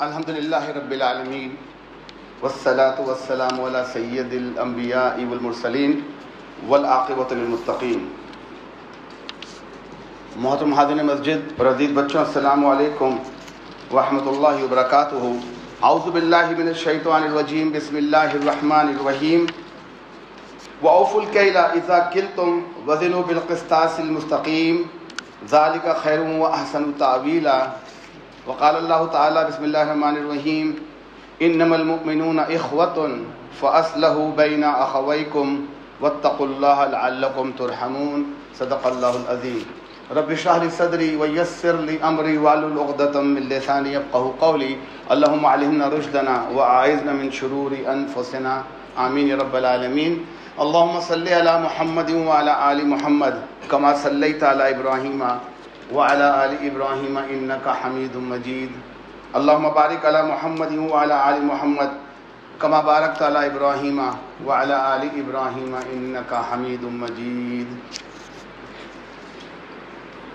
الحمدللہ رب العالمین والصلاة والسلام علی سید الانبیاء والمرسلین والعاقبۃ للمتقین۔ محترم حاضرین مسجد اور عزیز بچوں، السلام علیکم ورحمۃ اللہ وبرکاتہ۔ اعوذ باللہ من الشیطان الرجیم، بسم اللہ الرحمن الرحیم۔ وَأَوْفُوا الْكَيْلَ إِذَا كِلْتُمْ وَزِنُوا بِالْقِسْطَاسِ الْمُسْتَقِيمِ ذَلِكَ خَيْرٌ وَأَحْسَنُ تَأْوِيلًا۔ وقال اللہ تعالی بسم اللہ الرحمن الرحیم، انما المؤمنون اخوة فاصلحوا بین اخویکم واتقوا اللہ لعلکم ترحمون۔ صدق اللہ العظیم۔ رب اشرح لی صدری ویسر لی امری واحلل عقدۃ من لسانی یفقهوا قولی۔ اللهم علمنا رشدنا واعذنا من شرور انفسنا، آمین یا رب العالمین۔ اللهم صل علی محمد وعلی آل محمد کما صلیت علی ابراہیم وعلى آل ابراہیم انک حمید مجید۔ اللهم بارک علی محمد وعلى آل محمد کما بارکت علی ابراہیم وعلى آل ابراہیم انک حمید مجید۔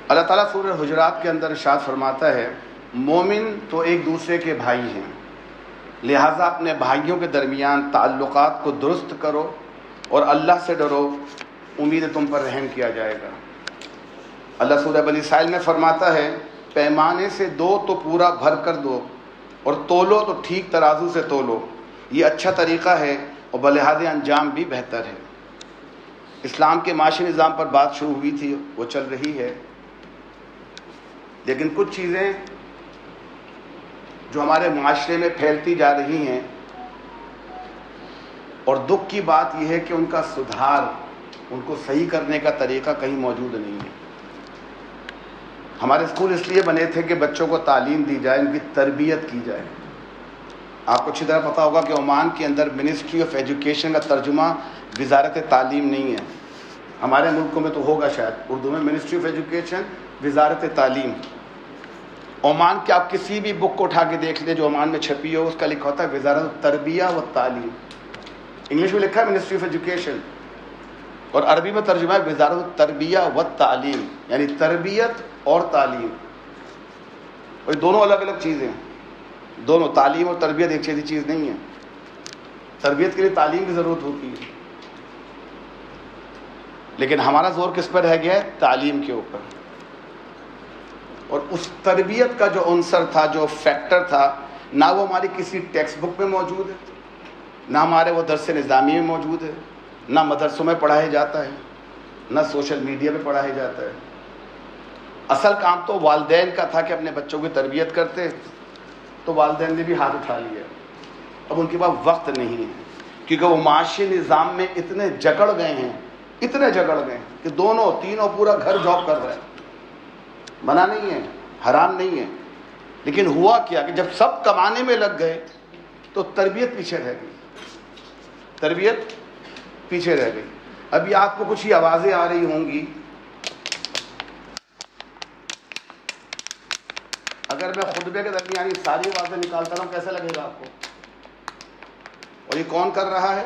اللہ تعالیٰ سورہ حجرات کے اندر ارشاد فرماتا ہے، مومن تو ایک دوسرے کے بھائی ہیں، لہٰذا اپنے بھائیوں کے درمیان تعلقات کو درست کرو اور اللہ سے ڈرو، امید ہے تم پر رحم کیا جائے گا۔ اللہ سورہ بنی اسرائیل میں فرماتا ہے، پیمانے سے دو تو پورا بھر کر دو اور تولو تو ٹھیک ترازو سے تولو، یہ اچھا طریقہ ہے اور بلحاظ انجام بھی بہتر ہے۔ اسلام کے معاشی نظام پر بات شروع ہوئی تھی، وہ چل رہی ہے، لیکن کچھ چیزیں جو ہمارے معاشرے میں پھیلتی جا رہی ہیں، اور دکھ کی بات یہ ہے کہ ان کا سدھار، ان کو صحیح کرنے کا طریقہ کہیں موجود نہیں ہے۔ ہمارے اسکول اس لیے بنے تھے کہ بچوں کو تعلیم دی جائے، ان کی تربیت کی جائے۔ آپ کو اچھی طرح پتہ ہوگا کہ عمان کے اندر منسٹری آف ایجوکیشن کا ترجمہ وزارت تعلیم نہیں ہے۔ ہمارے ملکوں میں تو ہوگا شاید، اردو میں منسٹری آف ایجوکیشن، وزارت تعلیم۔ عمان کے آپ کسی بھی بک کو اٹھا کے دیکھ لیں جو عمان میں چھپی ہو، اس کا لکھا ہوتا ہے وزارت التربیہ و تعلیم۔ انگلش میں لکھا ہے منسٹری آف ایجوکیشن، اور عربی میں ترجمہ ہے وزارت التربیہ و تعلیم، یعنی تربیت اور تعلیم۔ اور دونوں الگ الگ چیزیں ہیں، دونوں تعلیم اور تربیت ایک جیسی چیز نہیں ہے۔ تربیت کے لیے تعلیم کی ضرورت ہوتی ہے، لیکن ہمارا زور کس پر رہ گیا ہے؟ تعلیم کے اوپر۔ اور اس تربیت کا جو عنصر تھا، جو فیکٹر تھا، نہ وہ ہماری کسی ٹیکسٹ بک میں موجود ہے، نہ ہمارے وہ درس نظامی میں موجود ہے، نہ مدرسوں میں پڑھایا جاتا ہے، نہ سوشل میڈیا پہ پڑھایا جاتا ہے۔ اصل کام تو والدین کا تھا کہ اپنے بچوں کی تربیت کرتے، تو والدین نے بھی ہاتھ اٹھا لیا۔ اب ان کے پاس وقت نہیں ہے، کیونکہ وہ معاشی نظام میں اتنے جکڑ گئے ہیں، اتنے جکڑ گئے ہیں کہ دونوں تینوں پورا گھر جاب کر رہے ہیں۔ منع نہیں ہے، حرام نہیں ہے، لیکن ہوا کیا کہ جب سب کمانے میں لگ گئے تو تربیت پیچھے رہ گئی، تربیت پیچھے رہ گئی۔ ابھی آپ کو کچھ ہی آوازیں آ رہی ہوں گی، اگر میں خطبے کے درمیان یہ ساری آوازیں نکالتا رہا ہوں کیسا لگے گا آپ کو؟ اور یہ کون کر رہا ہے؟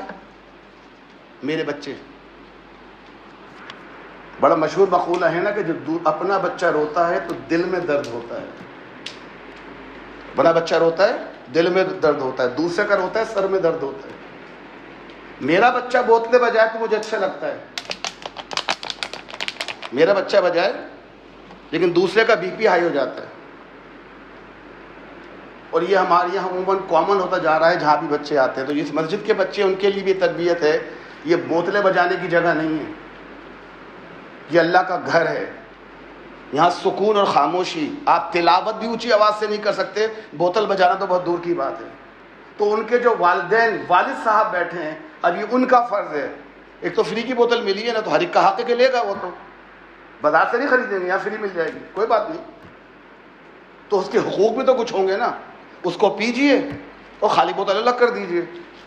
میرے بچے۔ بڑا مشہور مقولہ ہے نا کہ جب اپنا بچہ روتا ہے تو دل میں درد ہوتا ہے، اپنا بچہ روتا ہے دل میں درد ہوتا ہے، دوسرے کا روتا ہے سر میں درد ہوتا ہے۔ میرا بچہ بوتلے بجائے تو مجھے اچھا لگتا ہے، میرا بچہ بجائے، لیکن دوسرے کا بی پی ہائی ہو جاتا ہے۔ اور یہ ہمارے یہاں عموماً کامن ہوتا جا رہا ہے، جہاں بھی بچے آتے ہیں تو اس مسجد کے بچے، ان کے لیے بھی تربیت ہے۔ یہ بوتلیں بجانے کی جگہ نہیں ہے، یہ اللہ کا گھر ہے، یہاں سکون اور خاموشی۔ آپ تلاوت بھی اونچی آواز سے نہیں کر سکتے، بوتل بجانا تو بہت دور کی بات ہے۔ تو ان کے جو والدین، والد صاحب بیٹھے ہیں، اب یہ ان کا فرض ہے۔ ایک تو فری کی بوتل ملی ہے نا، تو ہر ایک کا حق ہے کہ لے گا، وہ تو بازار سے نہیں خریدیں گے، یہاں فری مل جائے گی، کوئی بات نہیں، تو اس کے حقوق بھی تو کچھ ہوں گے نا، اس کو پیجئے اور خالی بوتل الگ کر دیجئے۔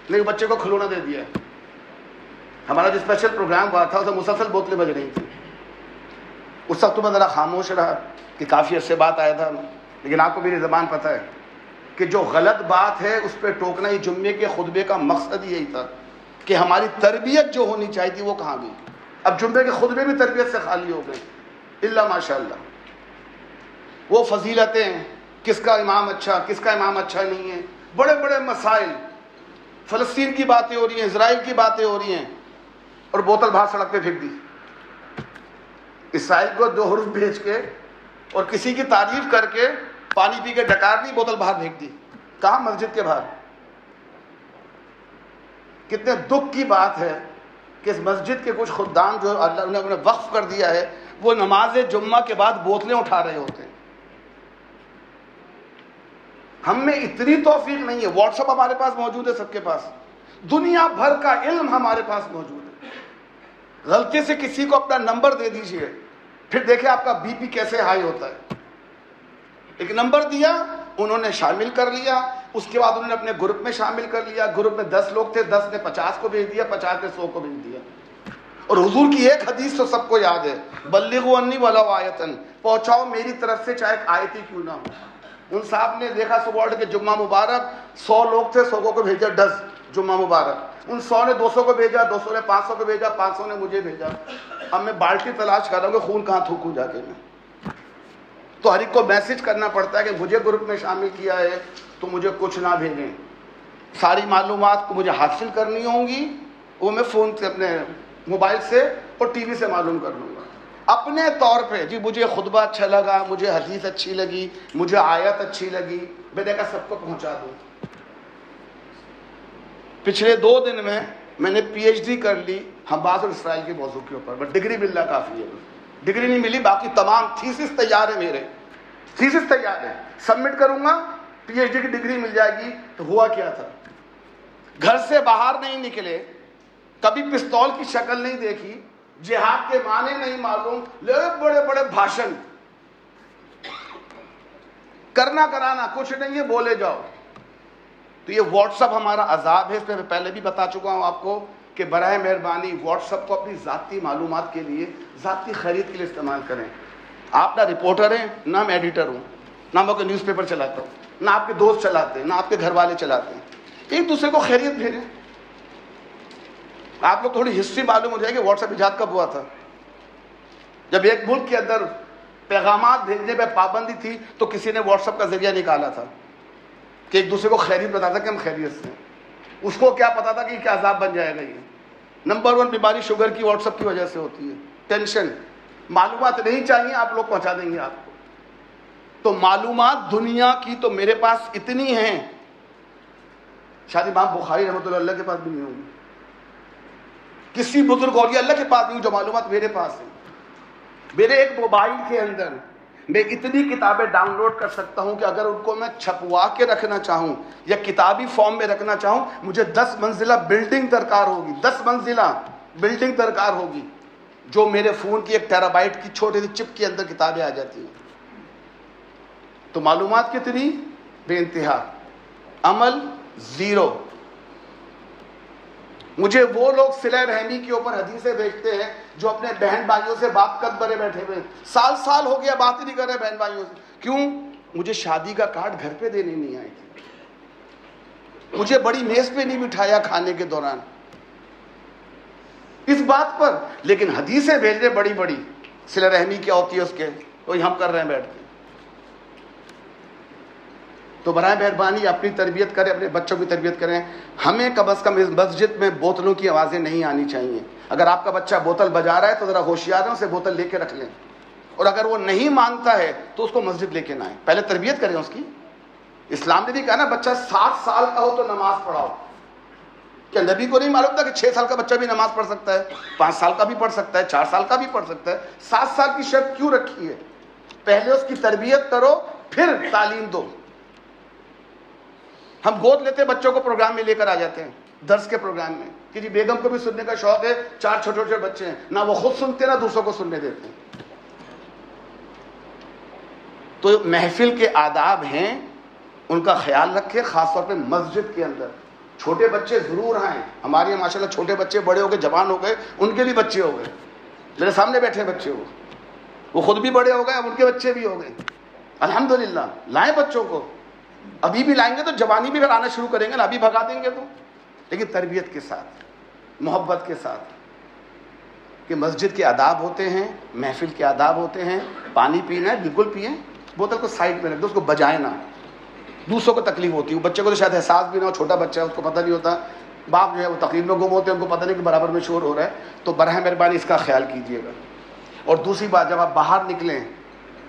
لیکن بچے کو کھلونا دے دیا۔ ہمارا جو اسپیشل پروگرام ہوا تھا اس میں مسلسل بوتلیں بج رہی تھیں، اس وقت تو میں ذرا خاموش رہا کہ کافی عرصے بعد آیا تھا، لیکن آپ کو میری زبان پتہ ہے کہ جو غلط بات ہے اس پہ ٹوکنا ہی جمعے کے خطبے کا مقصد یہی تھا کہ ہماری تربیت جو ہونی چاہیے تھی وہ کہاں گئی۔ اب جمعے کے خطبے بھی تربیت سے خالی ہو گئے، الا ماشاء اللہ۔ وہ فضیلتیں کس کا امام اچھا، کس کا امام اچھا نہیں ہے، بڑے بڑے مسائل، فلسطین کی باتیں ہو رہی ہیں، اسرائیل کی باتیں ہو رہی ہیں، اور بوتل باہر سڑک پہ پھینک دی. اسرائیل کو 2 حرف بھیج کے اور کسی کی تعریف کر کے پانی پی کے ڈکار دی، بوتل باہر پھینک دی. کہاں؟ مسجد کے باہر. کتنے دکھ کی بات ہے کہ اس مسجد کے کچھ خدام جو اللہ نے وقف کر دیا ہے، وہ نماز جمعہ کے بعد بوتلیں اٹھا رہے ہوتے ہیں. ہم میں اتنی توفیق نہیں ہے. واٹس ایپ ہمارے پاس موجود ہے، سب کے پاس دنیا بھر کا علم ہمارے پاس موجود ہے. غلطی سے کسی کو اپنا نمبر دے دیجئے، پھر دیکھیں آپ کا بی پی کیسے ہائی ہوتا ہے. ایک نمبر دیا، انہوں نے شامل کر لیا، اس کے بعد انہوں نے اپنے گروپ میں شامل کر لیا. گروپ میں 10 لوگ تھے، 10 نے 50 کو بھیج دیا، 50 نے 100 کو بھیج دیا. اور حضور کی ایک حدیث تو سب کو یاد ہے، بلغوا انی ولو آیتن، پہنچاؤ میری طرف سے چاہے ایک آیت ہی کیوں نہ ہو. ان صاحب نے دیکھا صبح اٹھ کے جمعہ مبارک، 100 لوگ تھے، 100 کو بھیجا 10 جمعہ مبارک. ان 100 نے 200 کو بھیجا، 200 نے 500 کو بھیجا، 500 نے مجھے بھیجا. اب میں بالٹی تلاش کر رہا ہوں کہ خون کہاں تھوکوں جا کے میں. تو ہر ایک کو میسج کرنا پڑتا ہے کہ مجھے گروپ میں شامل کیا ہے تو مجھے کچھ نہ بھیجیں. ساری معلومات کو مجھے حاصل کرنی ہوں گی، وہ میں فون سے، اپنے موبائل سے اور ٹی وی سے معلوم کر لوں گا اپنے طور پہ. جی مجھے خطبہ اچھا لگا، مجھے حدیث اچھی لگی، مجھے آیت اچھی لگی، میں نے کہا سب کو پہنچا دوں. پچھلے 2 دن میں نے پی ایچ ڈی کر لی حماس اور اسرائیل کے موضوع کے اوپر. بٹ ڈگری ملنا کافی ہے، ڈگری نہیں ملی. باقی تمام تھیسس تیار ہے، میرے تھیسس تیار ہے، سبمٹ کروں گا، پی ایچ ڈی کی ڈگری مل جائے گی. تو ہوا کیا تھا، گھر سے باہر نہیں نکلے، کبھی پستول کی شکل نہیں دیکھی، جہاد کے معنی نہیں معلوم، بڑے بڑے بھاشن، کرنا کرانا کچھ نہیں ہے، بولے جاؤ. تو یہ واٹس ایپ ہمارا عذاب ہے. اس میں پہلے بھی بتا چکا ہوں آپ کو کہ براہ مہربانی واٹس ایپ کو اپنی ذاتی معلومات کے لیے، ذاتی خرید کے لیے استعمال کریں. آپ نہ رپورٹر ہیں، نہ میں ایڈیٹر ہوں، نہ میں کوئی نیوز پیپر چلاتا ہوں، نہ آپ کے دوست چلاتے ہیں، نہ آپ کے گھر والے چلاتے ہیں. ایک دوسرے کو خیریت بھیجیں. آپ لوگ تھوڑی ہسٹری معلوم ہو جائے گی. واٹس ایپ ایجاد کب ہوا تھا؟ جب ایک ملک کے اندر پیغامات بھیجنے پہ پابندی تھی تو کسی نے واٹس ایپ کا ذریعہ نکالا تھا کہ ایک دوسرے کو خیریت بتاتا کہ ہم خیریت سے ہیں. اس کو کیا پتا تھا کہ کیا عذاب بن جائے گا. یہ نمبر 1 بیماری شوگر کی واٹس ایپ کی وجہ سے ہوتی ہے. ٹینشن. معلومات نہیں چاہیے، آپ لوگ پہنچا دیں گے آپ کو. تو معلومات دنیا کی تو میرے پاس اتنی ہیں، شاید امام بخاری رحمۃ اللہ کے پاس بھی نہیں ہوگی، کسی بزرگ اولیاء اللہ کے پاس نہیں جو معلومات میرے پاس ہیں. میرے ایک موبائل کے اندر میں اتنی کتابیں ڈاؤن لوڈ کر سکتا ہوں کہ اگر ان کو میں چھپوا کے رکھنا چاہوں یا کتابی فارم میں رکھنا چاہوں، مجھے 10 منزلہ بلڈنگ درکار ہوگی، 10 منزلہ بلڈنگ درکار ہوگی. جو میرے فون کی 1 ٹیرا بائٹ کی چھوٹی سی چپ کے اندر کتابیں آ جاتی ہیں. تو معلومات کتنی بے انتہا، عمل زیرو. مجھے وہ لوگ صلہ رحمی کے اوپر حدیثیں بھیجتے ہیں جو اپنے بہن بھائیوں سے بات کر برے بیٹھے ہوئے، سال ہو گیا بات ہی نہیں کر رہے بہن بھائیوں سے. کیوں؟ مجھے شادی کا کارڈ گھر پہ دینے نہیں آئے تھے، مجھے بڑی میز پہ نہیں بٹھایا کھانے کے دوران، اس بات پر. لیکن حدیثیں بھیج رہے بڑی بڑی، صلہ رحمی کیا ہوتی ہے اس کے، وہی ہم کر رہے ہیں بیٹھ کے. تو برائے مہربانی اپنی تربیت کریں، اپنے بچوں کی تربیت کریں. ہمیں کم از کم اس مسجد میں بوتلوں کی آوازیں نہیں آنی چاہیے. اگر آپ کا بچہ بوتل بجا رہا ہے تو ذرا ہوشیار ہیں، اسے بوتل لے کے رکھ لیں. اور اگر وہ نہیں مانتا ہے تو اس کو مسجد لے کے نہ آئیں، پہلے تربیت کریں اس کی. اسلام نے بھی کہا نا بچہ 7 سال کا ہو تو نماز پڑھاؤ. کیا نبی کو نہیں معلوم تھا کہ 6 سال کا بچہ بھی نماز پڑھ سکتا ہے، 5 سال کا بھی پڑھ سکتا ہے، 4 سال کا بھی پڑھ سکتا ہے؟ 7 سال کی شرط کیوں رکھی ہے؟ پہلے اس کی تربیت کرو پھر تعلیم دو. ہم گود لیتے بچوں کو پروگرام میں لے کر آ جاتے ہیں، درس کے پروگرام میں کہ جی بیگم کو بھی سننے کا شوق ہے، 4 چھوٹے چھوٹے بچے ہیں، نہ وہ خود سنتے نہ دوسروں کو سننے دیتے ہیں. تو محفل کے آداب ہیں، ان کا خیال رکھے، خاص طور پہ مسجد کے اندر. چھوٹے بچے ضرور آئیں. ہمارے یہاں ماشاءاللہ چھوٹے بچے بڑے ہو گئے، جوان ہو گئے، ان کے بھی بچے ہو گئے. میرے سامنے بیٹھے بچے وہ خود بھی بڑے ہو گئے، اب ان کے بچے بھی ہو گئے. الحمدللہ لائیں بچوں کو. ابھی بھی لائیں گے تو جوانی بھی پھر آنا شروع کریں گے نا، ابھی بھگا دیں گے تو. لیکن تربیت کے ساتھ، محبت کے ساتھ، کہ مسجد کے آداب ہوتے ہیں، محفل کے آداب ہوتے ہیں. پانی پینا ہے بالکل پئیں، بوتل کو سائڈ میں رکھ دو, اس کو بجائے نہ, دوسروں کو تکلیف ہوتی ہے. بچے کو تو شاید احساس بھی نہ ہو, چھوٹا بچہ ہے اس کو پتہ نہیں ہوتا, باپ جو ہے وہ تقریر میں گم ہوتے ہیں, ان کو پتہ نہیں کہ برابر میں شور ہو رہا ہے. تو براہ مہربانی اس کا خیال کیجیے گا. اور دوسری بات, جب آپ باہر نکلیں,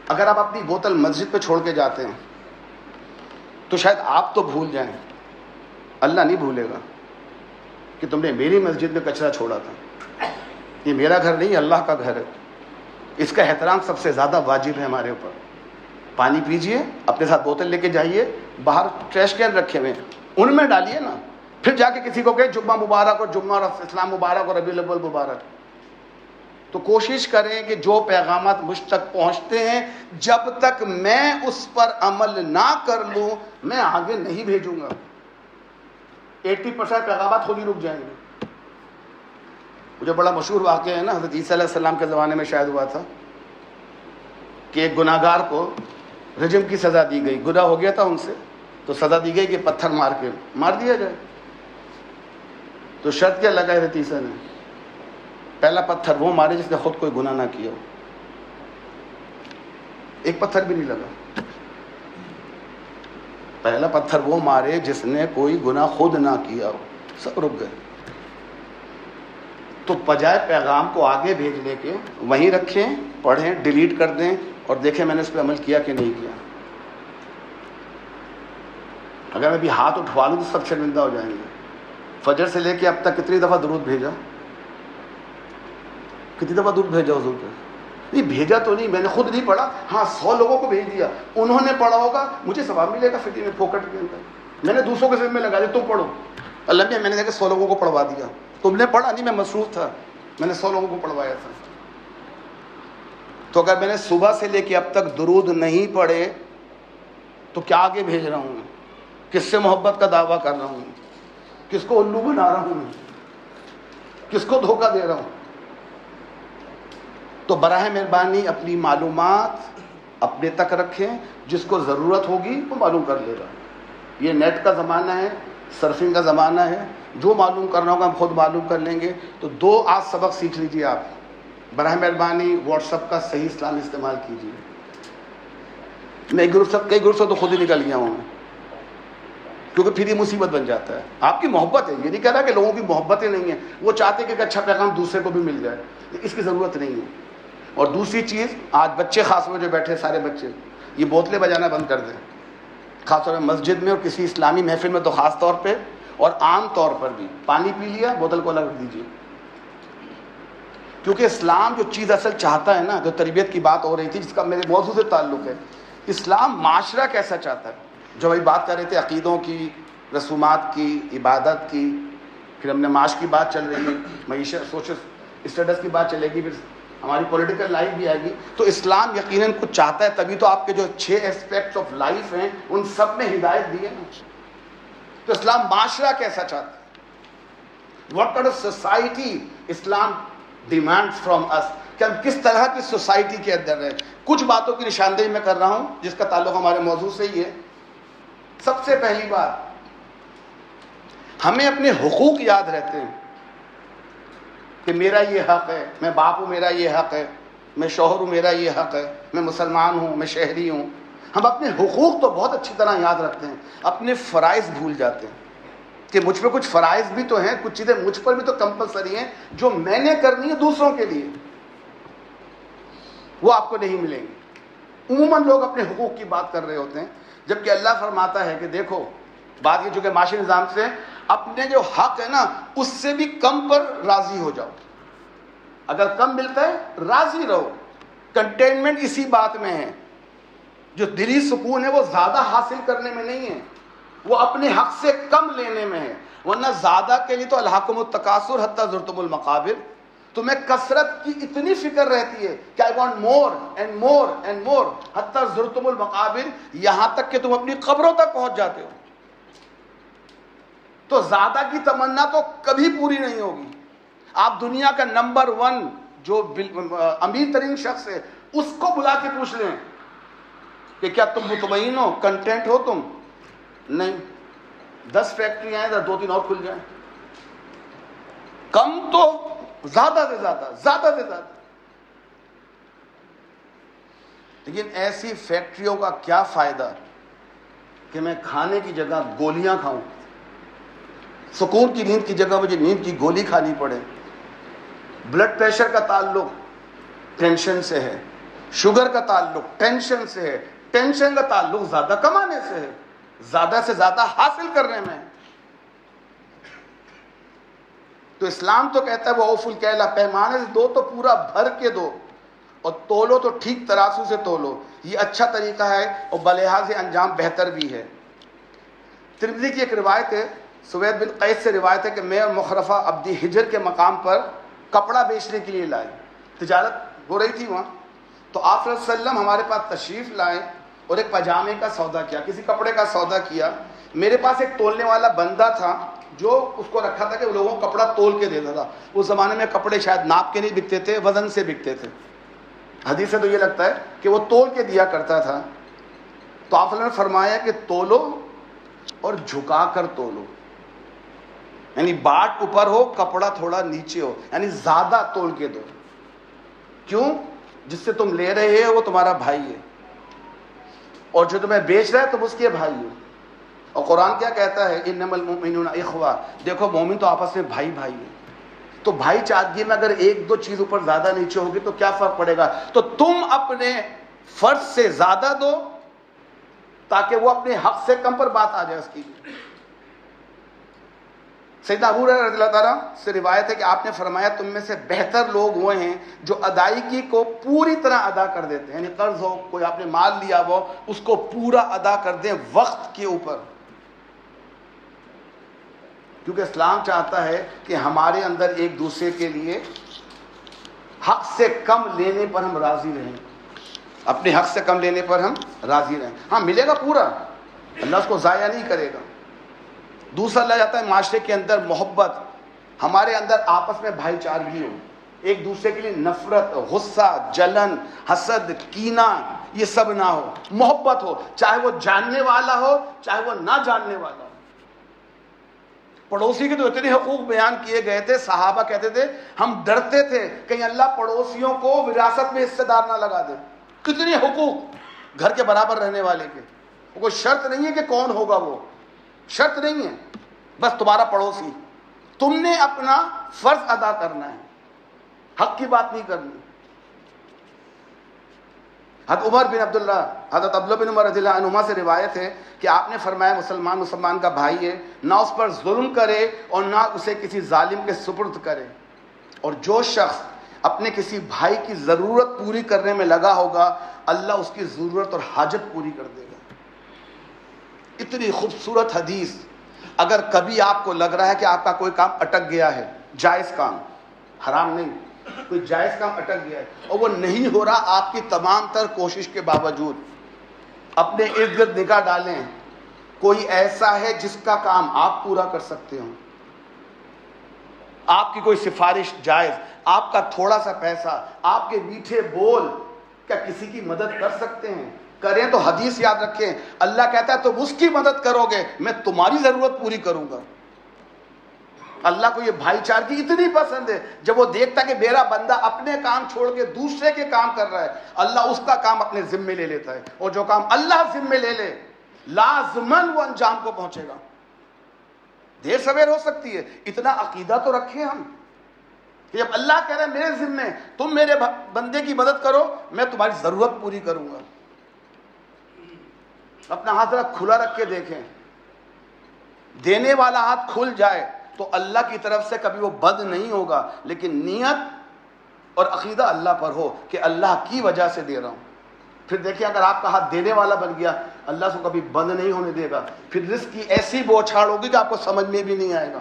اگر آپ اپنی بوتل مسجد پہ چھوڑ کے جاتے ہیں تو شاید آپ تو بھول جائیں, اللہ نہیں بھولے گا کہ تم نے میری مسجد میں کچرا چھوڑا تھا. یہ میرا گھر نہیں, اللہ کا گھر ہے. اس کا احترام سب سے زیادہ واجب ہے ہمارے اوپر. پانی پیجئے, اپنے ساتھ بوتل لے کے جائیے, باہر ٹریش کین رکھے ہوئے ہیں ان میں ڈالیے نا, پھر جا کے کسی کو کہے جمعہ مبارک اور جمعہ اور اسلام مبارک اور ربیع الاول مبارک. تو کوشش کریں کہ جو پیغامات مجھ تک پہنچتے ہیں جب تک میں اس پر عمل نہ کر لوں میں آگے نہیں بھیجوں گا. 80% پیغامات خود ہی رک جائیں گے. جو بڑا مشہور واقعہ ہے نا, حضرت عیسیٰ علیہ السلام کے زمانے میں شاید ہوا تھا کہ ایک گناہگار کو رجم کی سزا دی گئی. گناہ ہو گیا تھا ان سے, تو سزا دی گئی کہ پتھر مار کے مار دیا جائے. تو شرط کیا لگا حضرت عیسیٰ نے, پہلا پتھر وہ مارے جس نے خود کوئی گناہ نہ کیا ہو. ایک پتھر بھی نہیں لگا. پہلا پتھر وہ مارے جس نے کوئی گناہ خود نہ کیا ہو. سب رک گئے. تو بجائے پیغام کو آگے بھیجنے کے وہیں رکھیں, پڑھیں, ڈیلیٹ کر دیں اور دیکھیں میں نے اس پہ عمل کیا کہ نہیں کیا. اگر میں ابھی ہاتھ اٹھوا لوں تو سب شرمندہ ہو جائیں گے. فجر سے لے کے اب تک کتنی دفعہ درود بھیجا, کتنی دفعہ درود بھیجا حضور پہ؟ نہیں بھیجا تو نہیں, میں نے خود نہیں پڑھا, ہاں 100 لوگوں کو بھیج دیا, انہوں نے پڑھا ہوگا, مجھے ثواب ملے گا فری میں پوکٹ کے اندر. میں نے دوسروں کے ذمہ میں لگا دیا تم پڑھو. اللہ میں نے دیکھا 100 لوگوں کو پڑھوا دیا. تم نے پڑھا نہیں, میں مصروف تھا, میں نے 100 لوگوں کو پڑھوایا تھا. تو اگر میں نے صبح سے لے کے اب تک درود نہیں پڑھے تو کیا آگے بھیج رہا ہوں میں؟ کس سے محبت کا دعویٰ کر رہا ہوں؟ کس کو الو بنا رہا ہوں میں؟ کس کو دھوکہ دے رہا ہوں؟ تو براہ مہربانی اپنی معلومات اپنے تک رکھیں, جس کو ضرورت ہوگی وہ معلوم کر لے گا. یہ نیٹ کا زمانہ ہے, سرفنگ کا زمانہ ہے, جو معلوم کرنا ہوگا ہم خود معلوم کر لیں گے. تو 2 آج سبق سیکھ لیجیے آپ. براہ مہربانی واٹس ایپ کا صحیح اسلام استعمال کیجیے. میں کئی گروپ سے تو خود ہی نکل گیا ہوں میں, کیونکہ پھر یہ مصیبت بن جاتا ہے. آپ کی محبت ہے, یہ نہیں کہہ رہا کہ لوگوں کی محبتیں نہیں ہیں, وہ چاہتے کہ ایک اچھا پیغام دوسرے کو بھی مل جائے, اس کی ضرورت نہیں ہے. اور دوسری چیز, آج بچے خاص طور پہ جو بیٹھے سارے بچے یہ بوتلیں بجانا بند کر دیں, خاص طور پہ مسجد میں اور کسی اسلامی محفل میں تو خاص طور پہ, اور عام طور پر بھی. پانی پی لیا, بوتل کو الگ رکھ دیجیے. کیونکہ اسلام جو چیز اصل چاہتا ہے نا, جو تربیت کی بات ہو رہی تھی جس کا میرے موضوع سے تعلق ہے, اسلام معاشرہ کیسا چاہتا ہے. جو ابھی بات کر رہے تھے عقیدوں کی, رسومات کی, عبادت کی, پھر ہم نے معاش کی بات چل رہی ہے, معیشت سوشل اسٹیٹس کی بات چلے گی, پھر ہماری پولیٹیکل لائف بھی آئے گی. تو اسلام یقیناً کچھ چاہتا ہے, تبھی تو آپ کے جو 6 اسپیکٹس آف لائف ہیں ان سب میں ہدایت دی ہے نا. تو اسلام معاشرہ کیسا چاہتا ہے, what kind of society Islam demands from us, کہ ہم کس طرح کی سوسائٹی کے اندر رہیں. کچھ باتوں کی نشاندہی میں کر رہا ہوں جس کا تعلق ہمارے موضوع سے ہی ہے. سب سے پہلی بات, ہمیں اپنے حقوق یاد رہتے ہیں کہ میرا یہ حق ہے, میں باپ ہوں میرا یہ حق ہے, میں شوہر ہوں میرا یہ حق ہے, میں مسلمان ہوں, میں شہری ہوں. ہم اپنے حقوق تو بہت اچھی طرح یاد رکھتے ہیں, اپنے فرائض بھول جاتے ہیں کہ مجھ پہ کچھ فرائض بھی تو ہیں, کچھ چیزیں مجھ پر بھی تو کمپلسری ہیں جو میں نے کرنی ہے دوسروں کے لیے, وہ آپ کو نہیں ملیں گی. عموماً لوگ اپنے حقوق کی بات کر رہے ہوتے ہیں, جبکہ اللہ فرماتا ہے کہ دیکھو بات یہ, چونکہ معاشی نظام سے اپنے جو حق ہے نا اس سے بھی کم پر راضی ہو جاؤ. اگر کم ملتا ہے راضی رہو. کنٹینمنٹ اسی بات میں ہے, جو دلی سکون ہے وہ زیادہ حاصل کرنے میں نہیں ہے, وہ اپنے حق سے کم لینے میں ہے. ورنہ زیادہ کے لیے تو الہاکم التکاثر حتی زرتم المقابر, تمہیں کثرت کی اتنی فکر رہتی ہے کہ I want more and more and more حتی زرتم المقابر, یہاں تک کہ تم اپنی قبروں تک پہنچ جاتے ہو. تو زیادہ کی تمنا تو کبھی پوری نہیں ہوگی. آپ دنیا کا نمبر 1 جو امیر ترین شخص ہے اس کو بلا کے پوچھ لیں کہ کیا تم مطمئن ہو, کنٹینٹ ہو تم؟ نہیں. 10 فیکٹریاں ہیں, 2-3 اور کھل جائیں. کم تو زیادہ سے زیادہ, زیادہ سے زیادہ. لیکن ایسی فیکٹریوں کا کیا فائدہ کہ میں کھانے کی جگہ گولیاں کھاؤں، سکون کی نیند کی جگہ مجھے نیند کی گولی کھانی پڑے۔ بلڈ پریشر کا تعلق ٹینشن سے ہے، شوگر کا تعلق ٹینشن سے ہے، ٹینشن کا تعلق زیادہ کمانے سے ہے، زیادہ سے زیادہ حاصل کرنے میں۔ تو اسلام تو کہتا ہے وہ اوف الکیلا، پیمانے سے دو تو پورا بھر کے دو، اور تولو تو ٹھیک ترازو سے تولو، یہ اچھا طریقہ ہے اور بلحاظ انجام بہتر بھی ہے۔ ترمذی کی ایک روایت ہے، سوید بن قیس سے روایت ہے کہ میں اور مخرفہ عبدی حجر کے مقام پر کپڑا بیچنے کے لیے لائے، تجارت ہو رہی تھی وہاں، تو آپ صلی اللہ علیہ وسلم ہمارے پاس تشریف لائے اور ایک پاجامے کا سودا کیا، کسی کپڑے کا سودا کیا۔ میرے پاس ایک تولنے والا بندہ تھا جو اس کو رکھا تھا کہ وہ لوگوں کو کپڑا تول کے دیتا تھا۔ اس زمانے میں کپڑے شاید ناپ کے نہیں بکتے تھے، وزن سے بکتے تھے، حدیث سے تو یہ لگتا ہے کہ وہ تول کے دیا کرتا تھا۔ تو آپ نے فرمایا کہ تولو اور جھکا کر تولو، یعنی باٹ اوپر ہو کپڑا تھوڑا نیچے ہو، یعنی زیادہ تول کے دو۔ کیوں؟ جس سے تم لے رہے ہو وہ تمہارا بھائی ہے، اور جو تمہیں بیچ رہا ہے تم اس کے بھائی ہو۔ اور قرآن کیا کہتا ہے؟ انما المؤمنون اخوہ، دیکھو مومن تو آپس میں بھائی بھائی ہیں۔ تو بھائی چارگی میں اگر ایک دو چیز اوپر زیادہ نیچے ہوگی تو کیا فرق پڑے گا؟ تو تم اپنے فرض سے زیادہ دو تاکہ وہ اپنے حق سے کم پر بات آ جائے اس کی۔ سیدنا ابو ہریرہ رضی اللہ تعالیٰ سے روایت ہے کہ آپ نے فرمایا تم میں سے بہتر لوگ وہ ہیں جو ادائیگی کو پوری طرح ادا کر دیتے ہیں، یعنی قرض ہو، کوئی آپ نے مال لیا ہو، اس کو پورا ادا کر دیں وقت کے اوپر۔ کیونکہ اسلام چاہتا ہے کہ ہمارے اندر ایک دوسرے کے لیے حق سے کم لینے پر ہم راضی رہیں، اپنے حق سے کم لینے پر ہم راضی رہیں۔ ہاں ملے گا پورا، اللہ اس کو ضائع نہیں کرے گا۔ دوسرا اللہ چاہتا ہے معاشرے کے اندر محبت، ہمارے اندر آپس میں بھائی چارگی ہو، ایک دوسرے کے لیے نفرت، غصہ، جلن، حسد، کینہ یہ سب نہ ہو، محبت ہو، چاہے وہ جاننے والا ہو چاہے وہ نہ جاننے والا ہو۔ پڑوسی کے تو اتنے حقوق بیان کیے گئے تھے، صحابہ کہتے تھے ہم ڈرتے تھے کہیں اللہ پڑوسیوں کو وراثت میں حصہ دار نہ لگا دے۔ کتنے حقوق گھر کے برابر رہنے والے کے، کوئی شرط نہیں ہے کہ کون ہوگا، وہ شرط نہیں ہے، بس تمہارا پڑوسی، تم نے اپنا فرض ادا کرنا ہے، حق کی بات نہیں کرنی۔ حضرت عمر بن عبداللہ، حضرت عبداللہ بن عمر رضی اللہ عنہما سے روایت ہے کہ آپ نے فرمایا مسلمان کا بھائی ہے، نہ اس پر ظلم کرے اور نہ اسے کسی ظالم کے سپرد کرے، اور جو شخص اپنے کسی بھائی کی ضرورت پوری کرنے میں لگا ہوگا اللہ اس کی ضرورت اور حاجت پوری کر دے گا۔ اتنی خوبصورت حدیث۔ اگر کبھی آپ کو لگ رہا ہے کہ آپ کا کوئی کام اٹک گیا ہے، جائز کام، حرام نہیں، کوئی جائز کام اٹک گیا ہے اور وہ نہیں ہو رہا، آپ کی تمام تر کوشش کے باوجود اپنے ارد گرد نگاہ ڈالیں، کوئی ایسا ہے جس کا کام آپ پورا کر سکتے ہو، آپ کی کوئی سفارش جائز، آپ کا تھوڑا سا پیسہ، آپ کے میٹھے بول کیا کسی کی مدد کر سکتے ہیں؟ کریں تو حدیث یاد رکھیں، اللہ کہتا ہے تم اس کی مدد کرو گے میں تمہاری ضرورت پوری کروں گا۔ اللہ کو یہ بھائی چارگی اتنی پسند ہے، جب وہ دیکھتا کہ میرا بندہ اپنے کام چھوڑ کے دوسرے کے کام کر رہا ہے، اللہ اس کا کام اپنے ذمے لے لیتا ہے، اور جو کام اللہ ذمے لے لے لازماً وہ انجام کو پہنچے گا۔ دیر سویر ہو سکتی ہے، اتنا عقیدہ تو رکھیں ہم کہ جب اللہ کہہ رہا ہے میرے ذمے تم میرے بندے کی مدد کرو میں تمہاری ضرورت پوری کروں گا۔ اپنا ہاتھ ذرا کھلا رکھ کے دیکھیں، دینے والا ہاتھ کھل جائے تو اللہ کی طرف سے کبھی وہ بند نہیں ہوگا، لیکن نیت اور عقیدہ اللہ پر ہو کہ اللہ کی وجہ سے دے رہا ہوں۔ پھر دیکھیں اگر آپ کا ہاتھ دینے والا بن گیا اللہ اس کو کبھی بند نہیں ہونے دے گا، پھر رزق کی ایسی بوچھاڑ ہوگی کہ آپ کو سمجھ میں بھی نہیں آئے گا۔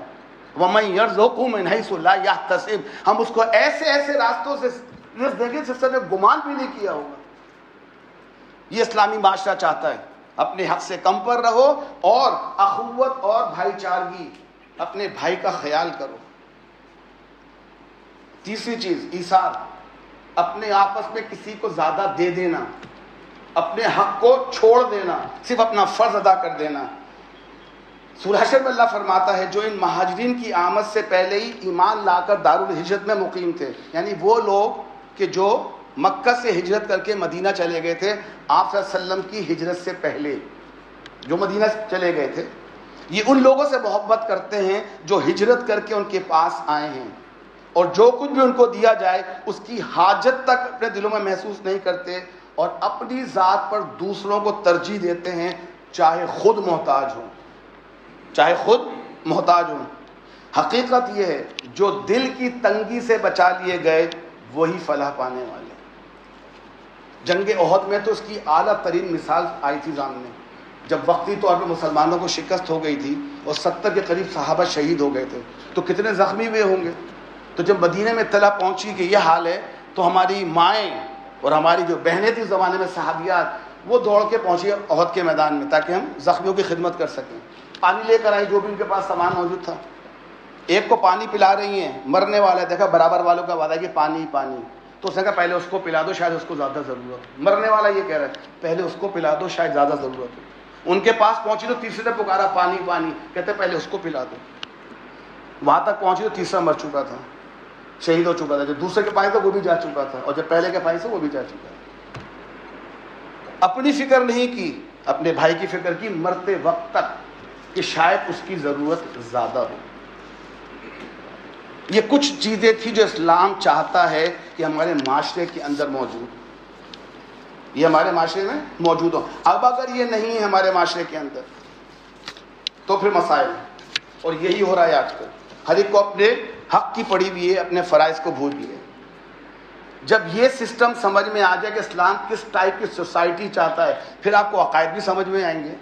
وَمَن يَرْزُقْهُ مِنْ حَيْثُ لَا يَحْتَسِبْ، ہم اس کو ایسے راستوں سے رزق دیں گے جس سے گمان بھی نہیں کیا ہوگا۔ یہ اسلامی معاشرہ چاہتا ہے، اپنے حق سے کم پر رہو اور اخوت اور بھائی چارگی، اپنے بھائی کا خیال کرو۔ تیسری چیز ایثار، اپنے آپس میں کسی کو زیادہ دے دینا، اپنے حق کو چھوڑ دینا، صرف اپنا فرض ادا کر دینا۔ سورہ حشر میں اللہ فرماتا ہے جو ان مہاجرین کی آمد سے پہلے ہی ایمان لا کر دارالہجرت میں مقیم تھے، یعنی وہ لوگ کہ جو مکہ سے ہجرت کر کے مدینہ چلے گئے تھے آپ صلی اللہ علیہ وسلم کی ہجرت سے پہلے، جو مدینہ چلے گئے تھے، یہ ان لوگوں سے محبت کرتے ہیں جو ہجرت کر کے ان کے پاس آئے ہیں، اور جو کچھ بھی ان کو دیا جائے اس کی حاجت تک اپنے دلوں میں محسوس نہیں کرتے، اور اپنی ذات پر دوسروں کو ترجیح دیتے ہیں، چاہے خود محتاج ہوں، چاہے خود محتاج ہوں۔ حقیقت یہ ہے جو دل کی تنگی سے بچا لیے گئے وہی فلاح پانے والے۔ جنگ احد میں تو اس کی اعلیٰ ترین مثال آئی تھی سامنے، جب وقتی طور پہ مسلمانوں کو شکست ہو گئی تھی اور 70 کے قریب صحابہ شہید ہو گئے تھے، تو کتنے زخمی ہوئے ہوں گے۔ تو جب مدینے میں اطلاع پہنچی کہ یہ حال ہے، تو ہماری مائیں اور ہماری جو بہنیں تھیں اس زمانے میں صحابیات، وہ دوڑ کے پہنچی احد کے میدان میں تاکہ ہم زخمیوں کی خدمت کر سکیں۔ پانی لے کر آئی، جو بھی ان کے پاس سامان موجود تھا۔ ایک کو پانی پلا رہی ہیں، مرنے والا ہے، دیکھا برابر والوں کا وعدہ ہے کہ پانی پانی، تو اس نے کہا پہلے اس کو پلا دو، شاید اس کو زیادہ ضرورت۔ مرنے والا یہ کہہ رہا ہے پہلے اس کو پلا دو، شاید زیادہ ضرورت ہے۔ ان کے پاس پہنچی تو تیسرے نے پکارا پانی پانی، کہتے پہلے اس کو پلا دو۔ وہاں تک پہنچی تو تیسرا مر چکا تھا، شہید ہو چکا تھا، جو دوسرے کے پاس تھا وہ بھی جا چکا تھا، اور جو پہلے کے پاس تھا وہ بھی جا چکا تھا۔ اپنی فکر نہیں کی، اپنے بھائی کی فکر کی مرتے وقت تک کہ شاید اس کی ضرورت زیادہ ہو۔ یہ کچھ چیزیں تھیں جو اسلام چاہتا ہے کہ ہمارے معاشرے کے اندر موجود، یہ ہمارے معاشرے میں موجود ہو۔ اب اگر یہ نہیں ہے ہمارے معاشرے کے اندر تو پھر مسائل ہیں، اور یہی ہو رہا ہے آج کل۔ ہر ایک کو اپنے حق کی پڑی ہوئی ہے، اپنے فرائض کو بھول گئے۔ جب یہ سسٹم سمجھ میں آ جائے کہ اسلام کس ٹائپ کی سوسائٹی چاہتا ہے، پھر آپ کو عقائد بھی سمجھ میں آئیں گے،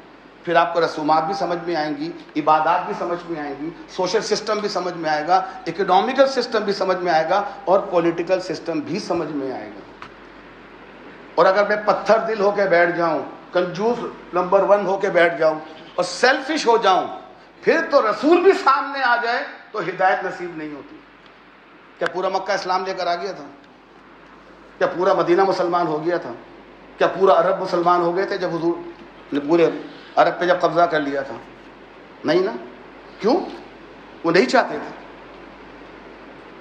پھر آپ کو رسومات بھی سمجھ میں آئیں گی، عبادات بھی سمجھ میں آئیں گی، سوشل سسٹم بھی سمجھ میں آئے گا، اکنامیکل سسٹم بھی سمجھ میں آئے گا، اور پولیٹیکل سسٹم بھی سمجھ میں آئے گا۔ اور اگر میں پتھر دل ہو کے بیٹھ جاؤں، کنجوس نمبر 1 ہو کے بیٹھ جاؤں اور سیلفش ہو جاؤں، پھر تو رسول بھی سامنے آ جائے تو ہدایت نصیب نہیں ہوتی۔ کیا پورا مکہ اسلام لے کر آ گیا تھا؟ کیا پورا مدینہ مسلمان ہو گیا تھا؟ کیا پورا عرب مسلمان ہو گئے تھے جب حضور نے پورے عرب پہ جب قبضہ کر لیا تھا؟ نہیں نا۔ کیوں؟ وہ نہیں چاہتے تھے۔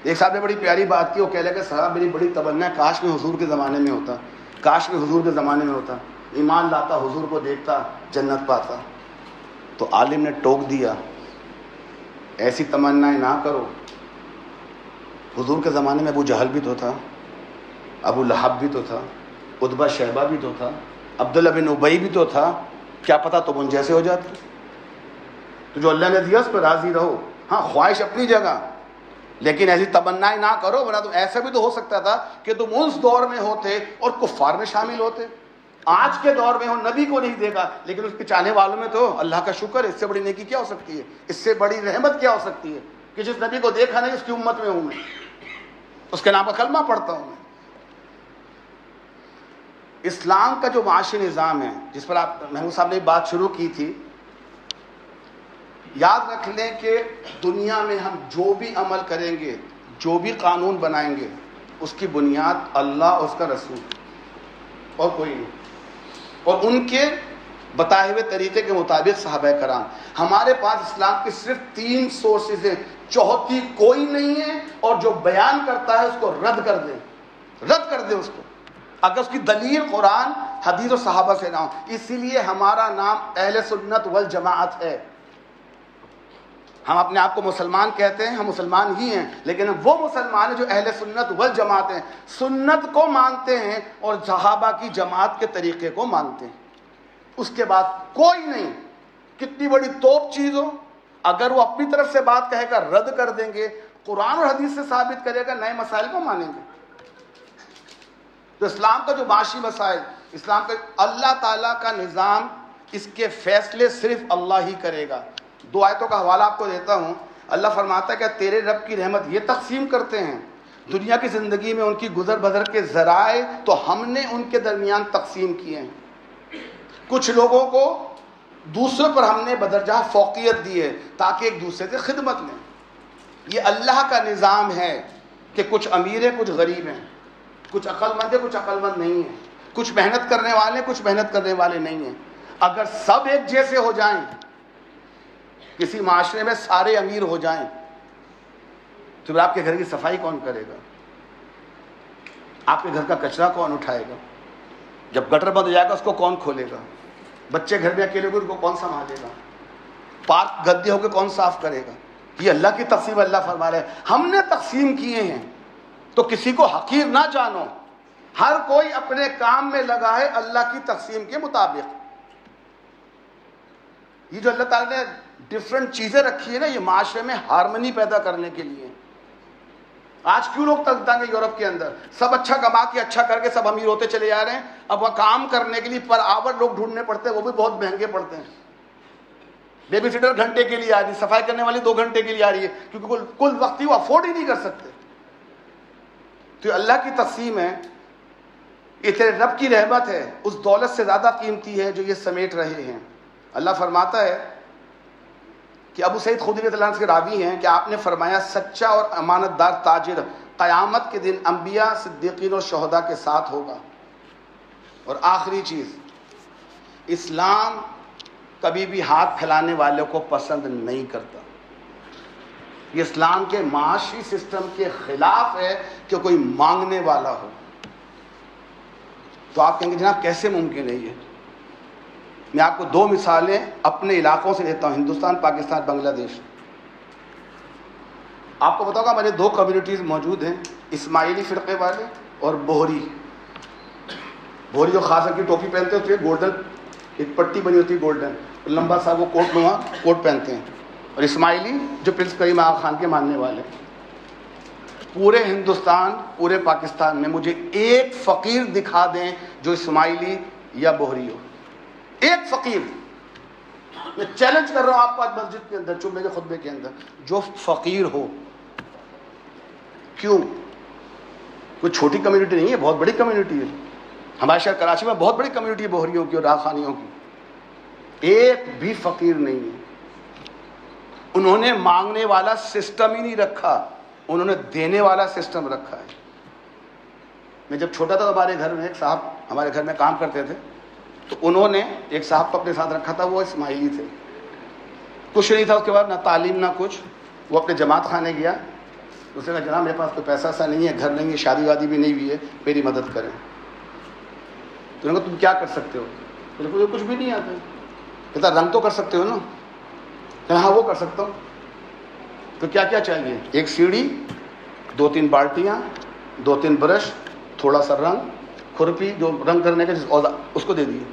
ایک صاحب نے بڑی پیاری بات کی، وہ کہہ لے کہ صاحب میری بڑی تمنا ہے کاش میں حضور کے زمانے میں ہوتا، کاش میں حضور کے زمانے میں ہوتا، ایمان لاتا، حضور کو دیکھتا، جنت پاتا۔ تو عالم نے ٹوک دیا ایسی تمنائیں نہ کرو۔ حضور کے زمانے میں ابو جہل بھی تو تھا، ابو لہب بھی تو تھا، عتبہ شیبہ بھی تو تھا، عبداللہ بن ابی بھی تو تھا، کیا پتہ تم ان جیسے ہو جاتے۔ تو جو اللہ نے دیا اس پر راضی رہو۔ ہاں خواہش اپنی جگہ، لیکن ایسی تمنائیں نہ کرو، ورنہ تو ایسا بھی تو ہو سکتا تھا کہ تم اس دور میں ہوتے اور کفار میں شامل ہوتے۔ آج کے دور میں ہو، نبی کو نہیں دیکھا لیکن اس کے چاہنے والوں میں تو اللہ کا شکر ہے، اس سے بڑی نیکی کیا ہو سکتی ہے، اس سے بڑی رحمت کیا ہو سکتی ہے کہ جس نبی کو دیکھا نہیں اس کی امت میں ہوں میں، اس کے نام کا کلمہ پڑھتا ہوں میں۔ اسلام کا جو معاشی نظام ہے جس پر آپ محمود صاحب نے بات شروع کی تھی، یاد رکھ لیں کہ دنیا میں ہم جو بھی عمل کریں گے، جو بھی قانون بنائیں گے، اس کی بنیاد اللہ اور اس کا رسول اور کوئی نہیں، اور ان کے بتائے ہوئے طریقے کے مطابق صحابہ کرام۔ ہمارے پاس اسلام کی صرف 3 سورسز ہیں، چوتھی کوئی نہیں ہے، اور جو بیان کرتا ہے اس کو رد کر دیں، رد کر دیں اس کو، اگر اس کی دلیل قرآن حدیث و صحابہ سے نہ ہو۔ اسی لیے ہمارا نام اہل سنت والجماعت ہے۔ ہم اپنے آپ کو مسلمان کہتے ہیں، ہم مسلمان ہی ہیں، لیکن وہ مسلمان ہیں جو اہل سنت والجماعت ہیں، سنت کو مانتے ہیں اور صحابہ کی جماعت کے طریقے کو مانتے ہیں۔ اس کے بعد کوئی نہیں، کتنی بڑی توپ چیز ہو، اگر وہ اپنی طرف سے بات کہے گا رد کر دیں گے، قرآن اور حدیث سے ثابت کرے گا، نئے مسائل کو مانیں گے۔ تو اسلام کا جو معاشی مسائل، اسلام کا اللہ تعالیٰ کا نظام، اس کے فیصلے صرف اللہ ہی کرے گا۔ 2 آیتوں کا حوالہ آپ کو دیتا ہوں۔ اللہ فرماتا ہے کہ تیرے رب کی رحمت یہ تقسیم کرتے ہیں، دنیا کی زندگی میں ان کی گزر بسر کے ذرائع تو ہم نے ان کے درمیان تقسیم کیے ہیں۔ کچھ لوگوں کو دوسروں پر ہم نے بدرجہ فوقیت دی ہے تاکہ ایک دوسرے سے خدمت لیں۔ یہ اللہ کا نظام ہے کہ کچھ امیر ہیں، کچھ غریب ہیں، کچھ عقل مند ہیں، کچھ عقل مند نہیں ہیں، کچھ محنت کرنے والے ہیں، کچھ محنت کرنے والے نہیں ہیں۔ اگر سب ایک جیسے ہو جائیں، کسی معاشرے میں سارے امیر ہو جائیں، تو پھر آپ کے گھر کی صفائی کون کرے گا؟ آپ کے گھر کا کچرا کون اٹھائے گا؟ جب گٹر بند ہو جائے گا اس کو کون کھولے گا؟ بچے گھر میں اکیلے ہوئے ان کو کون سنبھالے گا؟ پارک گدے ہو کے کون صاف کرے گا؟ یہ اللہ کی تقسیم اللہ فرما رہے ہیں ہم نے تقسیم کیے ہیں، تو کسی کو حقیر نہ جانو، ہر کوئی اپنے کام میں لگا ہے اللہ کی تقسیم کے مطابق۔ یہ جو اللہ تعالیٰ نے ڈفرنٹ چیزیں رکھی ہیں نا، یہ معاشرے میں ہارمنی پیدا کرنے کے لیے۔ آج کیوں لوگ تنگ ہیں یورپ کے اندر؟ سب اچھا کما کے اچھا کر کے سب امیر ہوتے چلے جا رہے ہیں، اب وہ کام کرنے کے لیے پر آور لوگ ڈھونڈنے پڑتے ہیں، وہ بھی بہت مہنگے پڑتے ہیں۔ بیبی سیٹر گھنٹے کے لیے آ رہی، صفائی کرنے والی 2 گھنٹے کے لیے آ رہی ہے، کیونکہ کل وقت وہ افورڈ ہی نہیں کر سکتے۔ تو اللہ کی تقسیم ہے، یہ تیرے رب کی رحمت ہے، اس دولت سے زیادہ قیمتی ہے جو یہ سمیٹ رہے ہیں۔ اللہ فرماتا ہے کہ ابو سعید خدری رضی اللہ عنہ سے راوی ہیں کہ آپ نے فرمایا سچا اور امانت دار تاجر قیامت کے دن انبیاء، صدیقین اور شہداء کے ساتھ ہوگا۔ اور آخری چیز، اسلام کبھی بھی ہاتھ پھیلانے والوں کو پسند نہیں کرتا۔ یہ اسلام کے معاشی سسٹم کے خلاف ہے کہ کوئی مانگنے والا ہو۔ تو آپ کہیں گے جناب کیسے ممکن ہے یہ؟ میں آپ کو 2 مثالیں اپنے علاقوں سے دیتا ہوں، ہندوستان، پاکستان، بنگلہ دیش۔ آپ کو بتاؤں گا میرے 2 کمیونٹیز موجود ہیں، اسماعیلی فرقے والے اور بوہری۔ بوہری جو خاص کی ٹوپی پہنتے ہوتے ہیں، گولڈن ایک پٹی بنی ہوتی ہے گولڈن، لمبا سا وہ کوٹ نما کوٹ پہنتے ہیں، اور اسماعیلی جو پرنس کریم آغا خان کے ماننے والے۔ پورے ہندوستان، پورے پاکستان میں مجھے ایک فقیر دکھا دیں جو اسماعیلی یا بوہری ہو، ایک فقیر۔ میں چیلنج کر رہا ہوں آپ کو آج مسجد کے اندر، جمعے کے خطبے کے اندر، جو فقیر ہو۔ کیوں؟ کوئی چھوٹی کمیونٹی نہیں ہے، بہت بڑی کمیونٹی ہے۔ ہمارے شہر کراچی میں بہت بڑی کمیونٹی ہے بوہریوں کی اور راخانیوں کی، ایک بھی فقیر نہیں ہے۔ انہوں نے مانگنے والا سسٹم ہی نہیں رکھا، انہوں نے دینے والا سسٹم رکھا ہے۔ میں جب چھوٹا تھا ہمارے گھر میں ایک صاحب ہمارے گھر میں کام کرتے تھے، تو انہوں نے ایک صاحب کو اپنے ساتھ رکھا تھا، وہ اسماعیلی تھے، کچھ نہیں تھا اس کے بعد، نہ تعلیم نہ کچھ۔ وہ اپنے جماعت خانے گیا، اس نے کہا جناب میرے پاس کوئی پیسہ ایسا نہیں ہے، گھر نہیں ہے، شادی وادی بھی نہیں ہوئی ہے، میری مدد کریں۔ تو انہوں نے کہا تم کیا کر سکتے ہو؟ بالکل کچھ بھی نہیں آتا۔ کہتا رنگ تو کر سکتے ہو نا؟ کہا ہاں وہ کر سکتا ہوں۔ تو کیا کیا چاہیے؟ ایک سیڑھی، 2-3 بالٹیاں، 2-3 برش، تھوڑا سا رنگ، کھرپی جو رنگ کرنے کا اس کو دے دیے۔